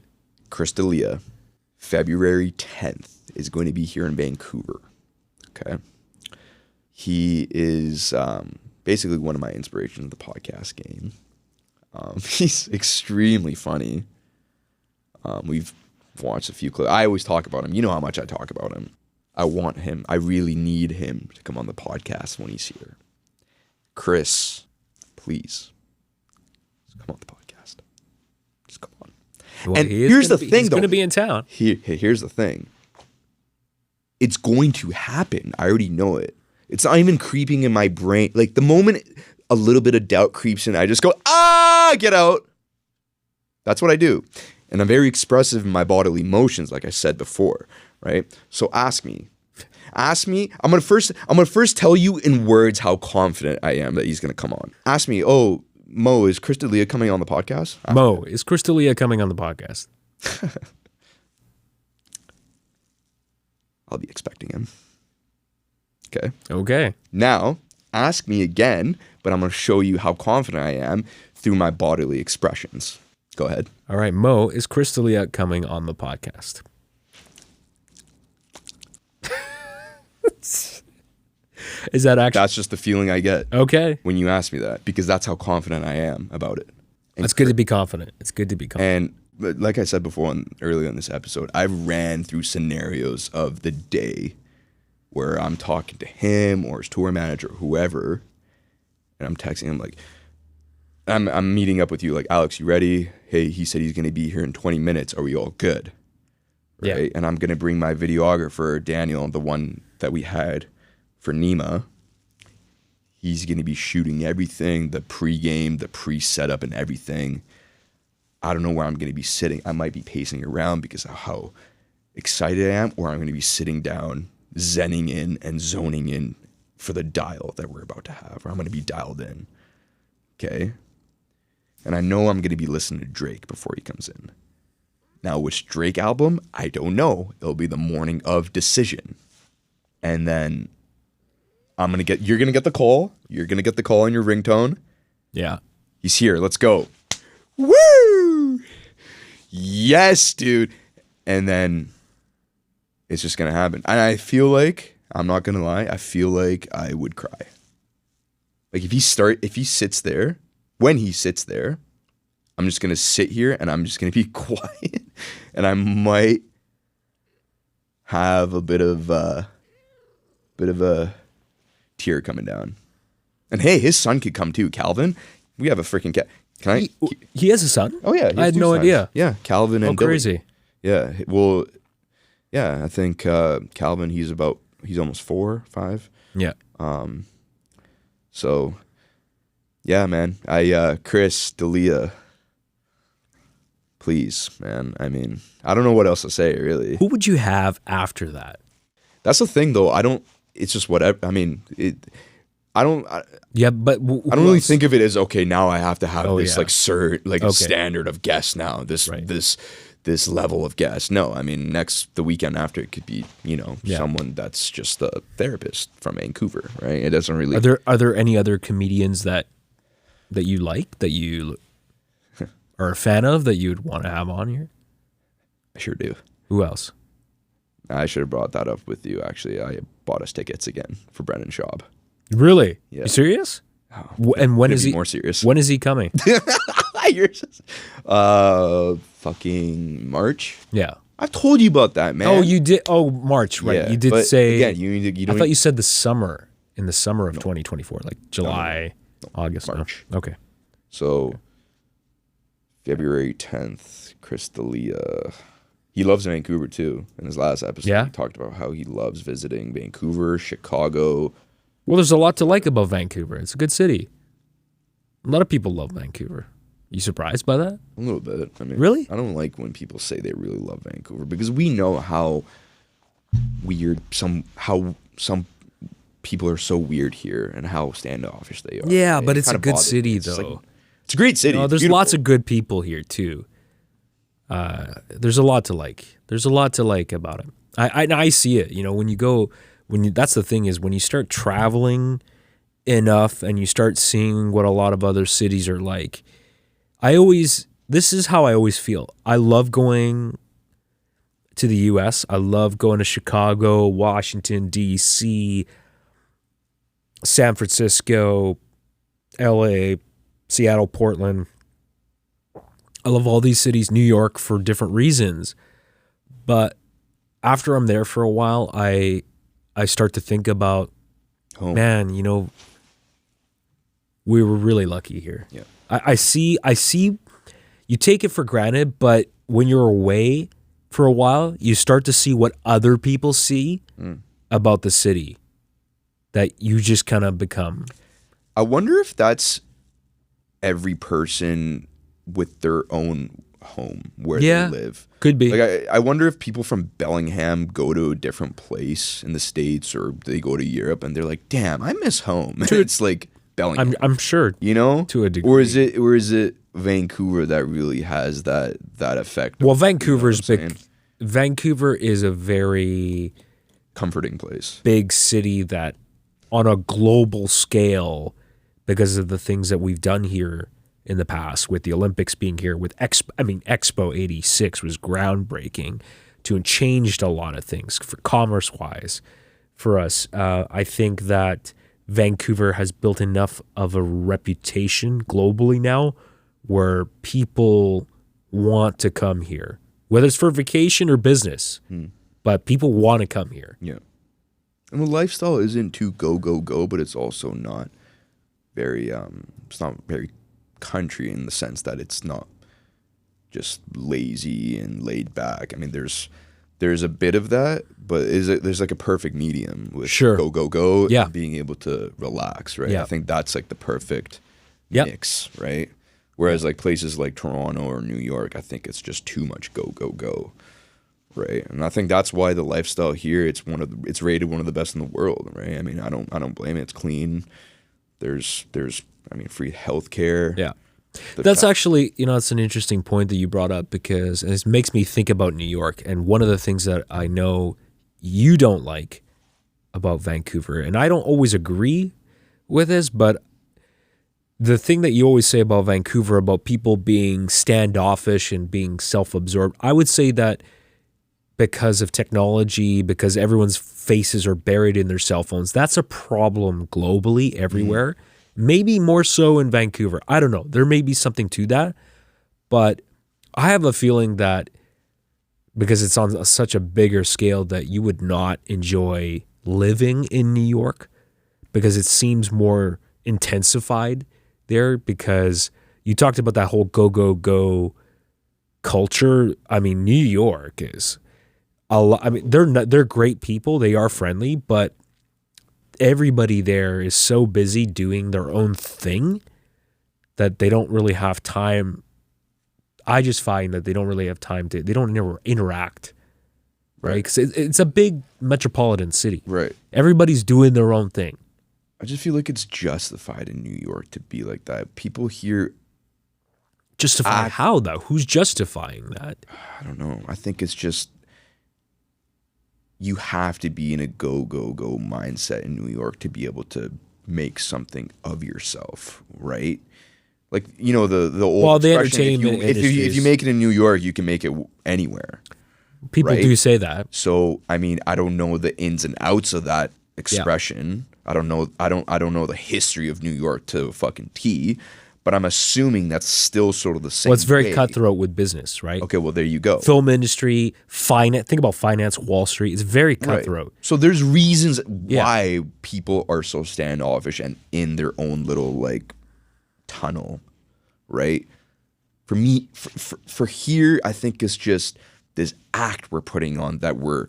Chris D'Elia, February 10th is going to be here in Vancouver. Okay. He is basically one of my inspirations of the podcast game. He's extremely funny. We've watched a few clips. I always talk about him. You know how much I talk about him. I want him. I really need him to come on the podcast when he's here. Chris, please, come on the podcast. Just come on. Well, And he is here's gonna the be- thing, he's though. going to be in town. Here's the thing. It's going to happen. I already know it. It's not even creeping in my brain. Like the moment a little bit of doubt creeps in, I just go, get out. That's what I do. And I'm very expressive in my bodily motions, like I said before, right? So ask me. I'm gonna first tell you in words how confident I am that he's gonna come on. Ask me, Mo, is Chris D'Elia coming on the podcast? Mo, is Chris D'Elia coming on the podcast? I'll be expecting him. Okay. Okay. Now, ask me again, but I'm going to show you how confident I am through my bodily expressions. Go ahead. All right. Mo, is Chris D'Elia coming on the podcast? Is that actually That's just the feeling I get okay? when you ask me that, because that's how confident I am about it. It's good to be confident. It's good to be confident. And like I said before earlier in this episode, I ran through scenarios of the day where I'm talking to him or his tour manager, whoever, and I'm texting him like, I'm meeting up with you, like, Alex, you ready? Hey, he said he's going to be here in 20 minutes. Are we all good? Right? Yeah. And I'm going to bring my videographer, Daniel, the one that we had for Nima. He's going to be shooting everything, the pre-game, the pre-setup and everything. I don't know where I'm going to be sitting. I might be pacing around because of how excited I am, or I'm going to be sitting down, zenning in and zoning in for the dial that we're about to have, or I'm going to be dialed in. Okay? And I know I'm going to be listening to Drake before he comes in. Now, which Drake album? I don't know. It'll be the morning of Decision. And then you're going to get the call. You're going to get the call on your ringtone. Yeah. He's here. Let's go. Woo! Yes, dude. And then it's just going to happen. And I feel like, I'm not going to lie, I feel like I would cry. Like if he sits there, when he sits there, I'm just going to sit here and I'm just going to be quiet. And I might have a bit of a tear coming down. And hey, his son could come too, Calvin. We have a freaking cat. Can I? He has a son? Oh yeah, he I has had 2 no sons. idea. Yeah, Calvin and Oh, Dylan. crazy. Yeah, well, yeah, I think Calvin, he's almost 4, 5. Yeah. So, yeah, man, Chris D'Elia, please, man. I mean, I don't know what else to say, really. Who would you have after that? That's the thing, though. It's just whatever. I mean, I don't really think of it as, okay, now I have to have this yeah. like standard of guests now. This this level of guest. No, I mean, the weekend after, it could be, Yeah. someone that's just a therapist from Vancouver, right? It doesn't really. Are there any other comedians that you like, that you are a fan of, that you'd want to have on here? I sure do. Who else? I should have brought that up with you, actually. I bought us tickets again for Brendan Schaub. Really? Yeah. You serious? And when Could is be he more serious? When is he coming? Fucking March. Yeah. I've told you about that, man. Oh, you did. Oh, March, right? Yeah, You did but say. again. You I don't. thought you said the summer, in the summer of 2024, like July, August, no? March. Okay. So February 10th, Chris D'Elia. He loves Vancouver too. In his last episode, Yeah? he talked about how he loves visiting Vancouver, Chicago. Well, there's a lot to like about Vancouver. It's a good city. A lot of people love Vancouver. You surprised by that? A little bit. I mean, Really? I don't like when people say they really love Vancouver because we know how weird some people are so weird here and how standoffish they are. Yeah, right? but It it's a kinda good bothers city, me. It's just though. it's a great city. No, It's there's beautiful. lots of good people here too. There's a lot to like. There's a lot to like about it. I see it. That's the thing, is when you start traveling enough and you start seeing what a lot of other cities are like. This is how I always feel. I love going to the U.S. I love going to Chicago, Washington, D.C., San Francisco, L.A., Seattle, Portland. I love all these cities, New York, for different reasons. But after I'm there for a while, I start to think about, Home. man, we were really lucky here. Yeah. I see you take it for granted, but when you're away for a while, you start to see what other people see about the city that you just kind of become. I wonder if that's every person with their own home where Yeah. they live. Could be. Like I wonder if people from Bellingham go to a different place in the States or they go to Europe and they're like, damn, I miss home. It's like Bellingham. I'm sure. To a degree. Or is it Vancouver that really has that effect? Well, of, Vancouver's you know what I'm big. saying? Vancouver is a very Comforting place. big city that, on a global scale, because of the things that we've done here in the past, with the Olympics being here, with Expo 86 was groundbreaking and changed a lot of things for commerce-wise for us. I think that Vancouver has built enough of a reputation globally now where people want to come here, whether it's for vacation or business, but people want to come here. Yeah. And the lifestyle isn't too go, but it's also not very it's not very country in the sense that it's not just lazy and laid back. I mean, there's a bit of that, but there's like a perfect medium with Sure. go, Yeah. and being able to relax, right? Yeah. I think that's like the perfect Yep. mix, right? Whereas like places like Toronto or New York, I think it's just too much go, right? And I think that's why the lifestyle here, it's rated one of the best in the world, right? I mean, I don't blame it. It's clean. There's free healthcare. Yeah. That's actually, it's an interesting point that you brought up, because it makes me think about New York. And one of the things that I know you don't like about Vancouver, and I don't always agree with this, but the thing that you always say about Vancouver, about people being standoffish and being self-absorbed, I would say that because of technology, because everyone's faces are buried in their cell phones, that's a problem globally, everywhere. Maybe more so in Vancouver. I don't know. There may be something to that. But I have a feeling that because it's on such a bigger scale, that you would not enjoy living in New York, because it seems more intensified there, because you talked about that whole go culture. I mean, New York is a lot. I mean, they're great people. They are friendly, but everybody there is so busy doing their own thing that they don't really have time. I just find that they don't really have time they don't interact, right? Because it's a big metropolitan city. Right. Everybody's doing their own thing. I just feel like it's justified in New York to be like that. People here Justify how though? Who's justifying that? I don't know. I think it's just you have to be in a go mindset in New York to be able to make something of yourself, right? Like, you know, the old the expression, entertainment industry if you make it in New York, you can make it anywhere. People right? do say that. So, I mean, I don't know the ins and outs of that expression. I don't know the history of New York to fucking T, but I'm assuming that's still sort of the same. Well, it's very way. cutthroat with business, right? Okay, well, there you go. Film industry, finance. Think about finance, Wall Street. It's very cutthroat. Right. So there's reasons why people are so standoffish and in their own little like tunnel, right? For me, for here, I think it's just this act we're putting on that we're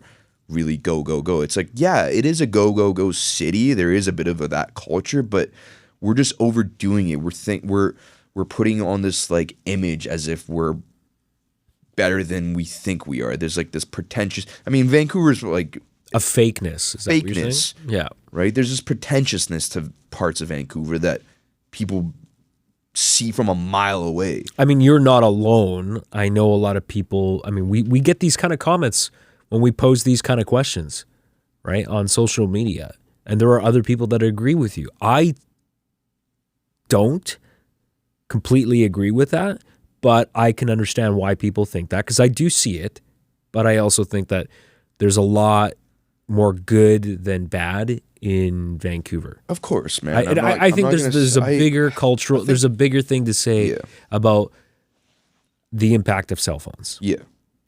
really go. It's like, yeah, it is a go city. There is a bit of that culture, but we're just overdoing it. We're putting on this like image as if we're better than we think we are. There's like this pretentious. I mean, Vancouver's like a fakeness. Is that what you're fakeness. saying? Yeah. Right. There's this pretentiousness to parts of Vancouver that people see from a mile away. I mean, you're not alone. I know a lot of people. I mean, we get these kind of comments when we pose these kind of questions, right, on social media, and there are other people that agree with you. I don't completely agree with that, but I can understand why people think that because I do see it, but I also think that there's a lot more good than bad in Vancouver. Of course, man. I think there's a bigger cultural, there's a bigger thing to say about the impact of cell phones. Yeah.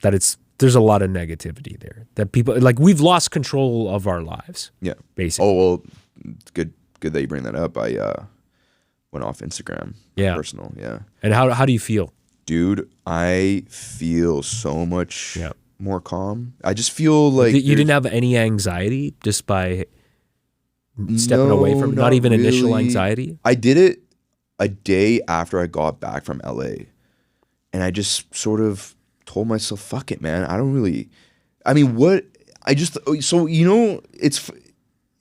That there's a lot of negativity there. That people, like, we've lost control of our lives. Yeah. Basically. Oh, well, it's good that you bring that up. I went off Instagram. Yeah. Personal, yeah. And how do you feel? Dude, I feel so much more calm. I just feel like you didn't have any anxiety just by stepping away from it? Not even really. Initial anxiety? I did it a day after I got back from LA. And I just sort of told myself, fuck it, man. I don't really, I mean, so, you know, it's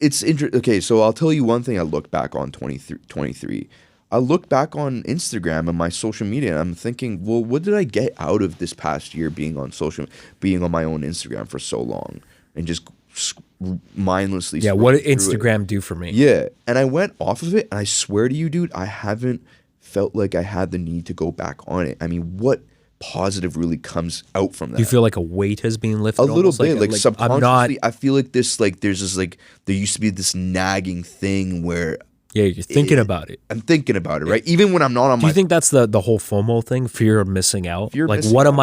interesting. Okay, so I'll tell you one thing I look back on 23. I look back on Instagram and my social media and I'm thinking, well, what did I get out of this past year being on my own Instagram for so long and just mindlessly. Yeah, what did Instagram do for me? Yeah, and I went off of it and I swear to you, dude, I haven't felt like I had the need to go back on it. I mean, what positive really comes out from that? Do you feel like a weight has been lifted? A little bit, like subconsciously. I feel like there's this like, there used to be this nagging thing where you're thinking about it. I'm thinking about it, right? Even when I'm not on Do you think that's the whole FOMO thing? Fear of missing out? What am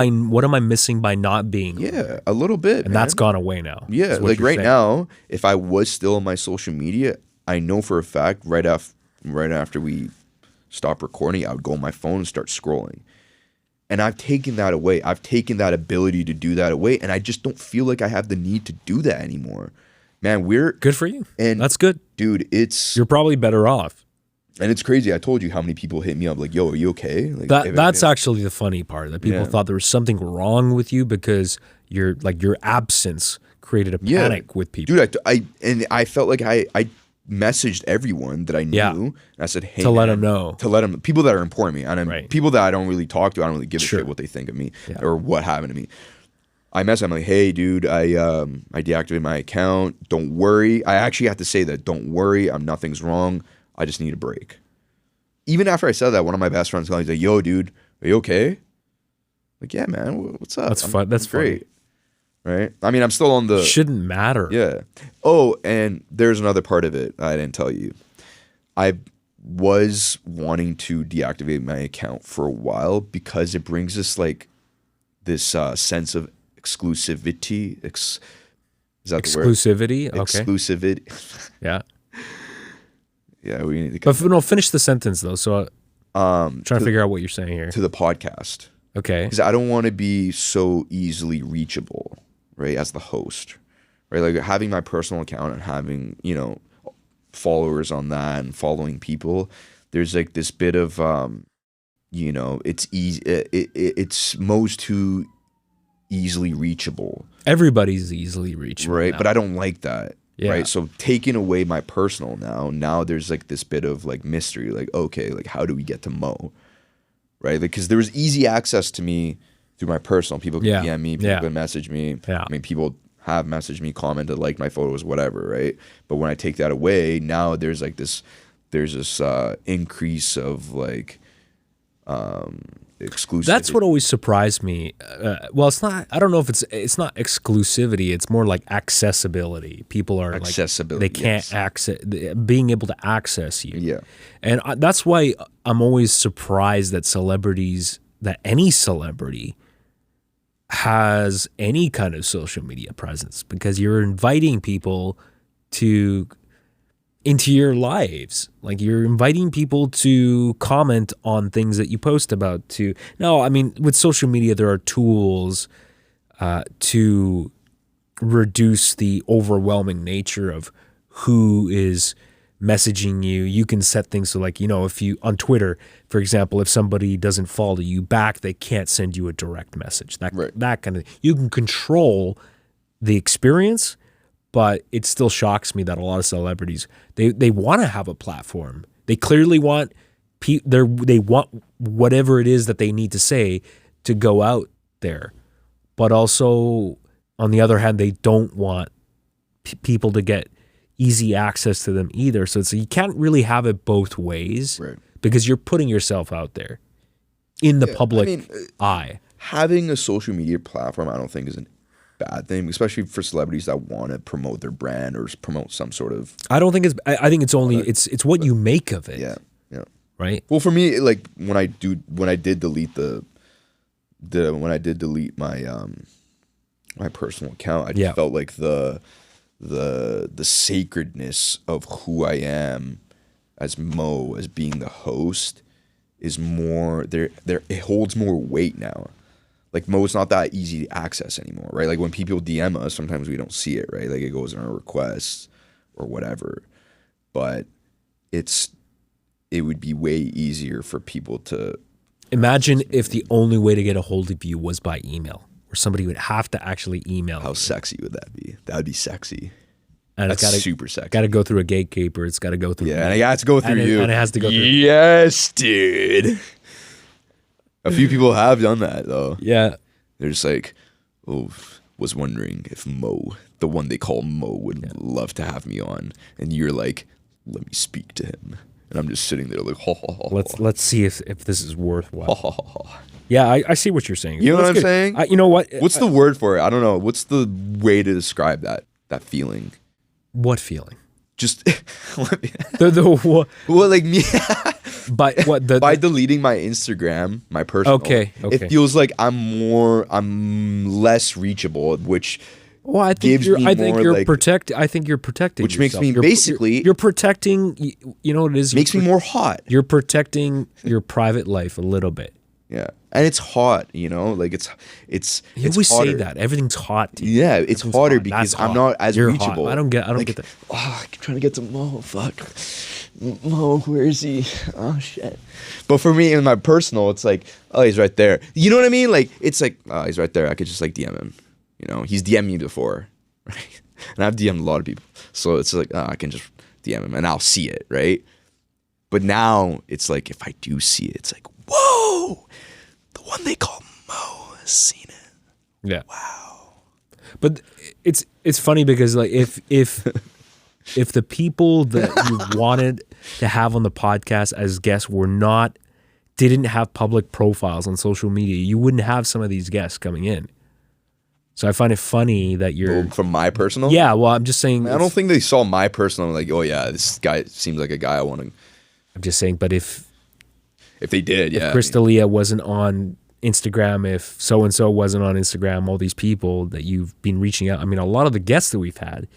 I missing by not being? Yeah, a little bit. And that's gone away now. Yeah, like right now, if I was still on my social media, I know for a fact right after we stop recording, I would go on my phone and start scrolling. And I've taken that away. I've taken that ability to do that away, and I just don't feel like I have the need to do that anymore. Man, good for you. And that's good. Dude, you're probably better off. And it's crazy. I told you how many people hit me up like, yo, are you okay? Like, that's actually the funny part, that people thought there was something wrong with you because your absence created a panic with people. Dude, I felt like I messaged everyone that I knew. And I said, hey, let them know. People that are important to me. And people that I don't really talk to, I don't really give a shit what they think of me or what happened to me. I messaged him like, hey, dude, I deactivated my account. Don't worry. I actually have to say that. Don't worry. Nothing's wrong. I just need a break. Even after I said that, one of my best friends called me. He's like, yo, dude, are you okay? Like, yeah, man. What's up? That's fun. That's great. Right? I mean, I'm still on the... Shouldn't matter. Yeah. Oh, and there's another part of it I didn't tell you. I was wanting to deactivate my account for a while because it brings us like this sense of exclusivity. Is that exclusivity? The word? Okay. Exclusivity. Yeah. Yeah, we need to. But no, finish the sentence though. So, trying to figure out what you're saying here. To the podcast. Okay. Because I don't want to be so easily reachable, right? As the host, right? Like having my personal account and having followers on that and following people. There's like this bit of it's easy. It's most too easily reachable. Everybody's easily reachable, right? Now. But I don't like that. Yeah. Right. So taking away my personal now there's like this bit of like mystery, like, okay, like how do we get to Mo? right? Because there was easy access to me through my personal. People could Yeah. DM me, people Yeah. could message me. Yeah. I mean, people have messaged me, commented, liked my photos, whatever, right? But when I take that away, now there's this increase of like exclusivity. That's what always surprised me. Well, it's not. I don't know if it's not exclusivity. It's more like accessibility. People are Accessibility, like they can't access being able to access you. Yeah. And that's why I'm always surprised that any celebrity has any kind of social media presence, because you're inviting people into your lives. Like, you're inviting people to comment on things that you post about. No, I mean, with social media, there are tools to reduce the overwhelming nature of who is messaging you. You can set things so, like, if you on Twitter, for example, if somebody doesn't follow you back, they can't send you a direct message. That kind of thing. You can control the experience, but it still shocks me that a lot of celebrities, they want to have a platform. They clearly want they want whatever it is that they need to say to go out there, but also on the other hand, they don't want people to get easy access to them either. So you can't really have it both ways, Right. because you're putting yourself out there in the public eye. Having a social media platform, I don't think is a bad thing, especially for celebrities that want to promote their brand or promote some sort of. I don't think it's. I think it's only it's what you make of it. Yeah. Right. Well, for me, like when I did delete my my personal account, I just felt like the sacredness of who I am as Mo, as being the host, is more there. It holds more weight now. Like, Mo's not that easy to access anymore, right? Like, when people DM us, sometimes we don't see it, right? Like, it goes in our requests or whatever. But it would be way easier for people to. Imagine if the only way to get a hold of you was by email, where somebody would have to actually email. How sexy would that be? That would be sexy. And That's super sexy. Got to go through a gatekeeper. It's got to go through. Yeah, and it has to go through you. And it has to go through. Yes, dude. A few people have done that, though. Yeah. They're just like, was wondering if Mo, the one they call Mo, would love to have me on. And you're like, let me speak to him. And I'm just sitting there like, ha, ha, ha. Let's see if this is worthwhile. Ha, ha, ha. Yeah, I see what you're saying. You know what I'm saying? You know what? What's the word for it? I don't know. What's the way to describe that feeling? What feeling? Just well, like me. But what by deleting my Instagram, my personal. Okay. It feels like I'm less reachable, which. Well, I think you're protecting. Which yourself. makes me basically. You're protecting. You know what it is? Makes me more hot. You're protecting your private life a little bit. Yeah, and it's hot. Like it's. You always say that everything's hot. Dude. Yeah, it's hotter because I'm not as You're reachable. Hot. I don't get that. Oh, I'm trying to get to Mo. Fuck, Mo, where is he? Oh shit. But for me, in my personal, it's like, oh, he's right there. You know what I mean? Like, it's like, oh, he's right there. I could just like DM him. He's DM'd me before, right? And I've DM'd a lot of people, so it's like, oh, I can just DM him and I'll see it, right? But now it's like, if I do see it, it's like, whoa, the one they call Mo has seen it. Yeah. Wow. But it's funny because, like, if the people that you wanted to have on the podcast as guests didn't have public profiles on social media, you wouldn't have some of these guests coming in. So I find it funny that you're from my personal. Yeah, well, I'm just saying. I don't think they saw my personal like, oh yeah, this guy seems like a guy I want to. I'm just saying, but if they did, if Chris D'Elia wasn't on Instagram, if so and so wasn't on Instagram, all these people that you've been reaching out. I mean, a lot of the guests that we've had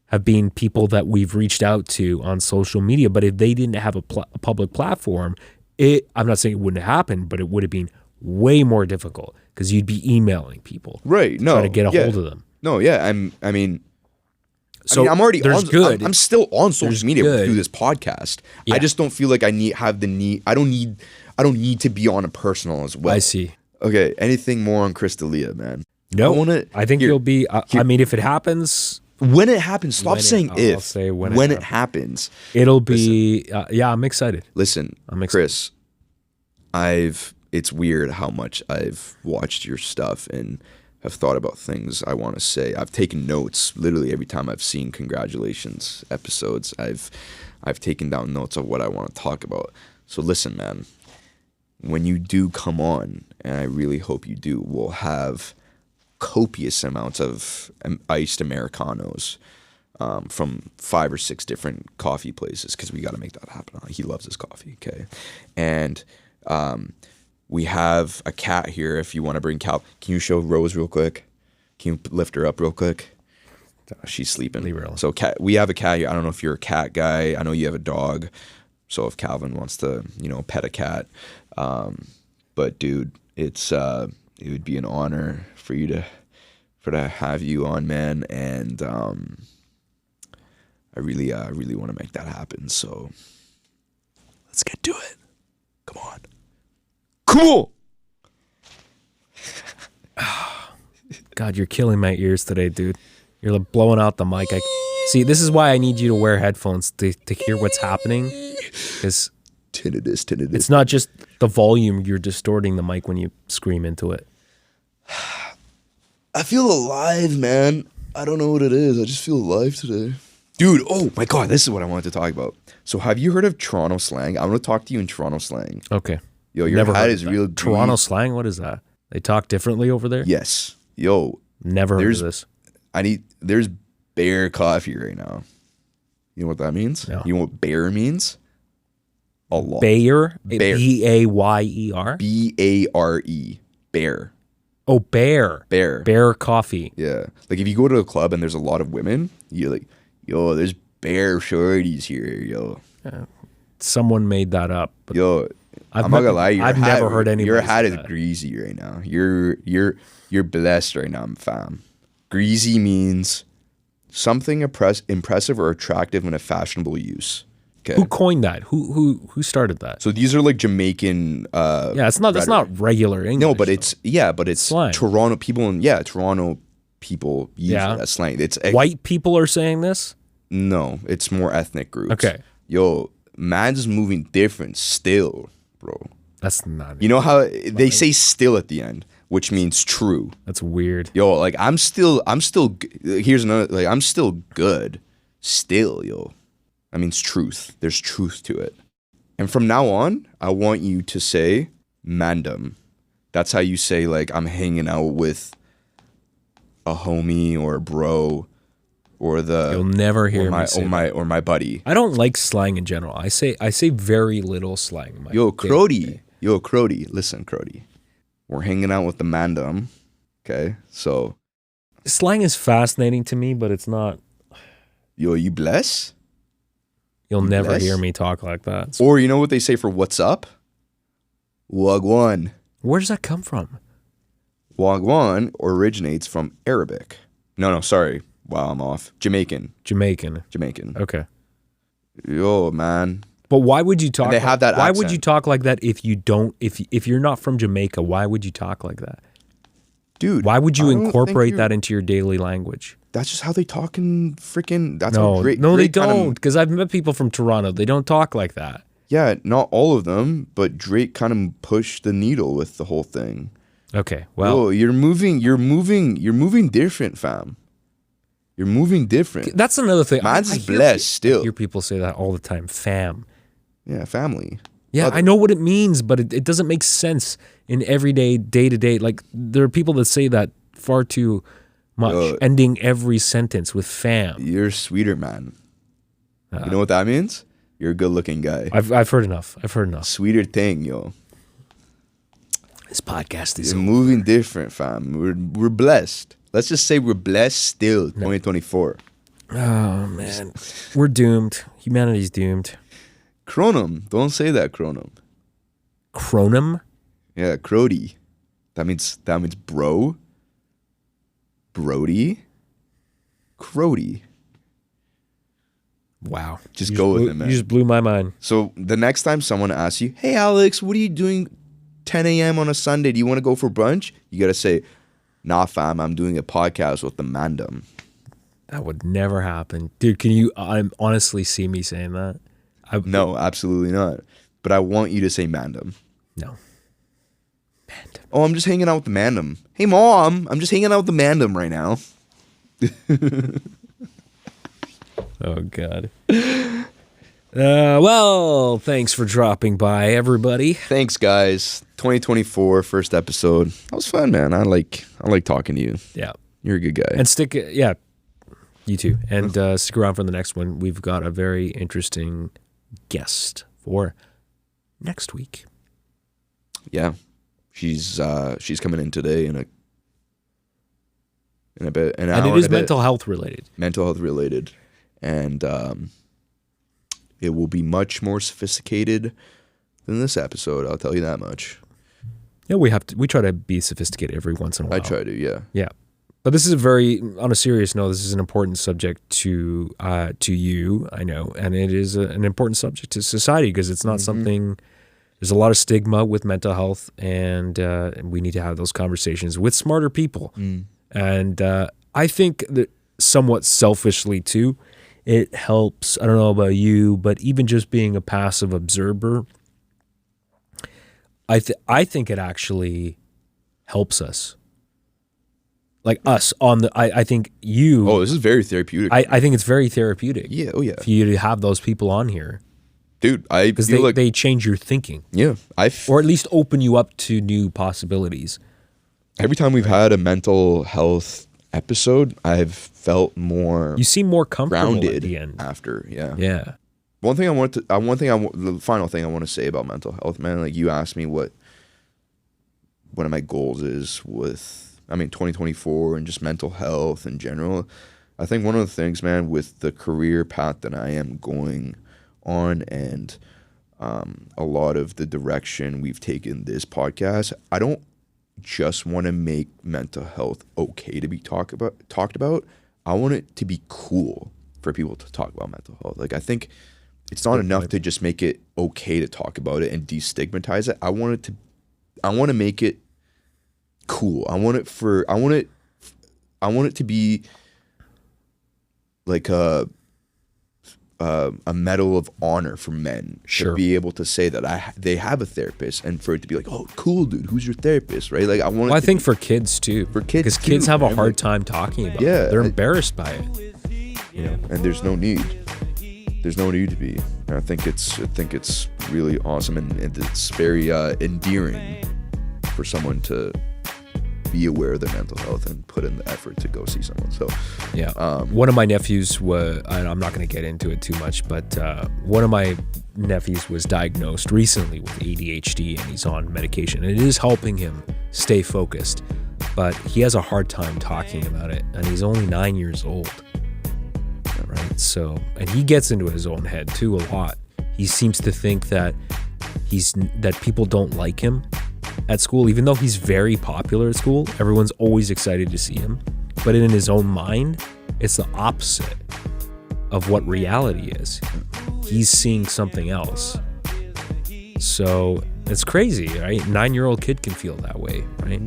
have been people that we've reached out to on social media. But if they didn't have a public platform, I'm not saying it wouldn't have happened, but it would have been way more difficult because you'd be emailing people, right? Try to get a hold of them. No, yeah, I'm already on. Good. I'm still on social media good. through this podcast. Yeah. I just don't feel like I don't need to be on a personal as well. I see. Okay, anything more on Chris D'Elia, man? No, I think you'll be. I mean, if it happens. When it happens, stop saying if. I'll say when it happens. It'll be. Yeah, I'm excited. Listen, I'm excited. Chris, it's weird how much I've watched your stuff and have thought about things I want to say. I've taken notes literally every time I've seen congratulations episodes. I've taken down notes of what I want to talk about. So listen, man, when you do come on, and I really hope you do, we'll have copious amounts of iced Americanos from 5 or 6 different coffee places, because we got to make that happen. He loves his coffee, okay? And we have a cat here. If you want to bring Cal, can you show Rose real quick? Can you lift her up real quick? She's sleeping. Leave her alone. So we have a cat here. I don't know if you're a cat guy. I know you have a dog. So if Calvin wants to, pet a cat, but dude, it would be an honor for to have you on, man. And I really want to make that happen. So let's get to it. Come on. Cool. God, you're killing my ears today, dude. You're like blowing out the mic. See, this is why I need you to wear headphones to hear what's happening. Because tinnitus. It's not just the volume. You're distorting the mic when you scream into it. I feel alive, man. I don't know what it is. I just feel alive today. Dude, oh my God, this is what I wanted to talk about. So have you heard of Toronto slang? I'm going to talk to you in Toronto slang. Okay. Yo, your hat is real deep. Toronto slang? What is that? They talk differently over there? Yes. Yo. Never heard of this. There's bear coffee right now. You know what that means? No. You know what bear means? A lot. Bayer? Bear. B-A-Y-E-R? B-A-R-E. Bear. Oh, bear. Bear. Bear coffee. Yeah. Like if you go to a club and there's a lot of women, you're like, yo, there's bear shorties here, yo. Someone made that up. But yo, I'm not gonna lie, I've never heard anybody your hat say is that. greasy right now. You're blessed right now, fam. Greasy means something impressive or attractive in a fashionable use. Okay. Who coined that? Who started that? So these are like Jamaican. That's not regular English. No, but it's slang. Toronto people Toronto people use it as slang. It's white people are saying this. No, it's more ethnic groups. Okay. Yo, man's moving different still, bro. That's not. You know how they say "still" at the end, which means true. That's weird. Yo, like I'm still. Here's another. Like I'm still good. Still, yo. That means truth. There's truth to it. And from now on, I want you to say "mandem." That's how you say like I'm hanging out with a homie or a bro, or You'll never hear me say or my buddy. I don't like slang in general. I say very little slang. Yo, Crody. Listen, Crody. We're hanging out with the mandem. Okay, so slang is fascinating to me, but it's not. Yo, you bless? You'll never hear me talk like that. Or you know what they say for what's up? Wagwan. Where does that come from? Wagwan originates from Arabic. No, sorry. Wow, I'm off. Jamaican. Okay. Yo, man. But why would you talk? And they have that Why accent. would you talk like that if you don't? If you're not from Jamaica, why would you talk like that? Dude. Why would you I don't incorporate think that into your daily language? That's just how they talk in freaking. That's No, how Drake, no, they Drake kind of- don't. Because I've met people from Toronto. They don't talk like that. Yeah, not all of them, but Drake kind of pushed the needle with the whole thing. Okay, well, Yo, you're moving different, fam. You're moving different. that's another thing. Man's I is hear blessed I still. hear people say that all the time. Fam. Yeah, family. Yeah, I know what it means, but it doesn't make sense in everyday, day-to-day. Like, there are people that say that far too much, ending every sentence with fam. You're sweeter, man. You know what that means? You're a good-looking guy. I've heard enough. Sweeter thing, yo. This podcast is You're moving different, fam. We're blessed. Let's just say we're blessed still, 2024. Oh, man. We're doomed. Humanity's doomed. Chronum. Don't say that, Chronum. Chronum? Yeah, Crody. That means bro. Brody. Crody. Wow. Just go with it, man. You just blew my mind. So the next time someone asks you, hey, Alex, what are you doing 10 a.m. on a Sunday? Do you want to go for brunch? You got to say, nah, fam, I'm doing a podcast with the Mandem. That would never happen. Dude, can you honestly see me saying that? No, absolutely not. But I want you to say Mandem. No. Oh, I'm just hanging out with the Mandem. Hey, Mom, I'm just hanging out with the Mandem right now. Oh, God. Well, thanks for dropping by, everybody. Thanks, guys. 2024, first episode. That was fun, man. I like talking to you. Yeah. You're a good guy. And you too. And stick around for the next one. We've got a very interesting guest for next week. Yeah. She's coming in today in about an hour. And it is mental health related. Mental health related. And it will be much more sophisticated than this episode, I'll tell you that much. Yeah, we try to be sophisticated every once in a while. I try to, yeah. Yeah. But this is on a serious note, this is an important subject to you, I know, and it is an important subject to society because it's not something. There's a lot of stigma with mental health, and we need to have those conversations with smarter people. And I think that somewhat selfishly too, it helps. I don't know about you, but even just being a passive observer, I think it actually helps us. Like us on the, I think you. Oh, this is very therapeutic. I think it's very therapeutic. Yeah. Oh, yeah. For you to have those people on here, dude. I because feel like they change your thinking. Yeah. Or at least open you up to new possibilities. Every time we've had a mental health episode, I've felt more. You seem more comfortable grounded at the end. After. Yeah. Yeah. The final thing I want to say about mental health, man. Like you asked me what one of my goals is with. 2024 and just mental health in general. I think one of the things, man, with the career path that I am going on and a lot of the direction we've taken this podcast, I don't just want to make mental health okay to be talked about. I want it to be cool for people to talk about mental health. Like I think it's not enough to just make it okay to talk about it and destigmatize it. I want to make it cool. I want it to be like a medal of honor for men to be able to say that they have a therapist, and for it to be like, oh, cool, dude, who's your therapist, right? Like I think for kids too. For kids, because kids have a hard time talking about it. They're embarrassed by it. And there's no need. There's no need to be. And I think it's really awesome, and it's very endearing for someone to be aware of their mental health and put in the effort to go see someone. So yeah, one of my nephews I'm not going to get into it too much, but one of my nephews was diagnosed recently with ADHD, and he's on medication, and it is helping him stay focused, but he has a hard time talking about it, and he's only 9 years old, right? So, and he gets into his own head too a lot. He seems to think that people don't like him at school, even though he's very popular at school. Everyone's always excited to see him, but in his own mind, it's the opposite of what reality is. He's seeing something else. So it's crazy, right? 9-year-old kid can feel that way, right?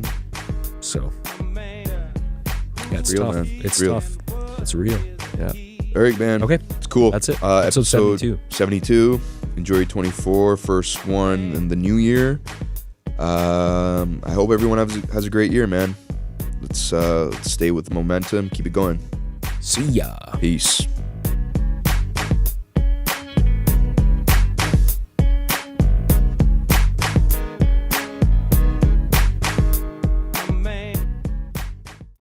So yeah, it's real, tough. man. It's real. tough. It's real. Yeah. All right, man. Okay. It's cool. That's it. Episode 72. Enjoy 24, first one in the new year. I hope everyone has a great year, man. Let's stay with the momentum. Keep it going. See ya. Peace.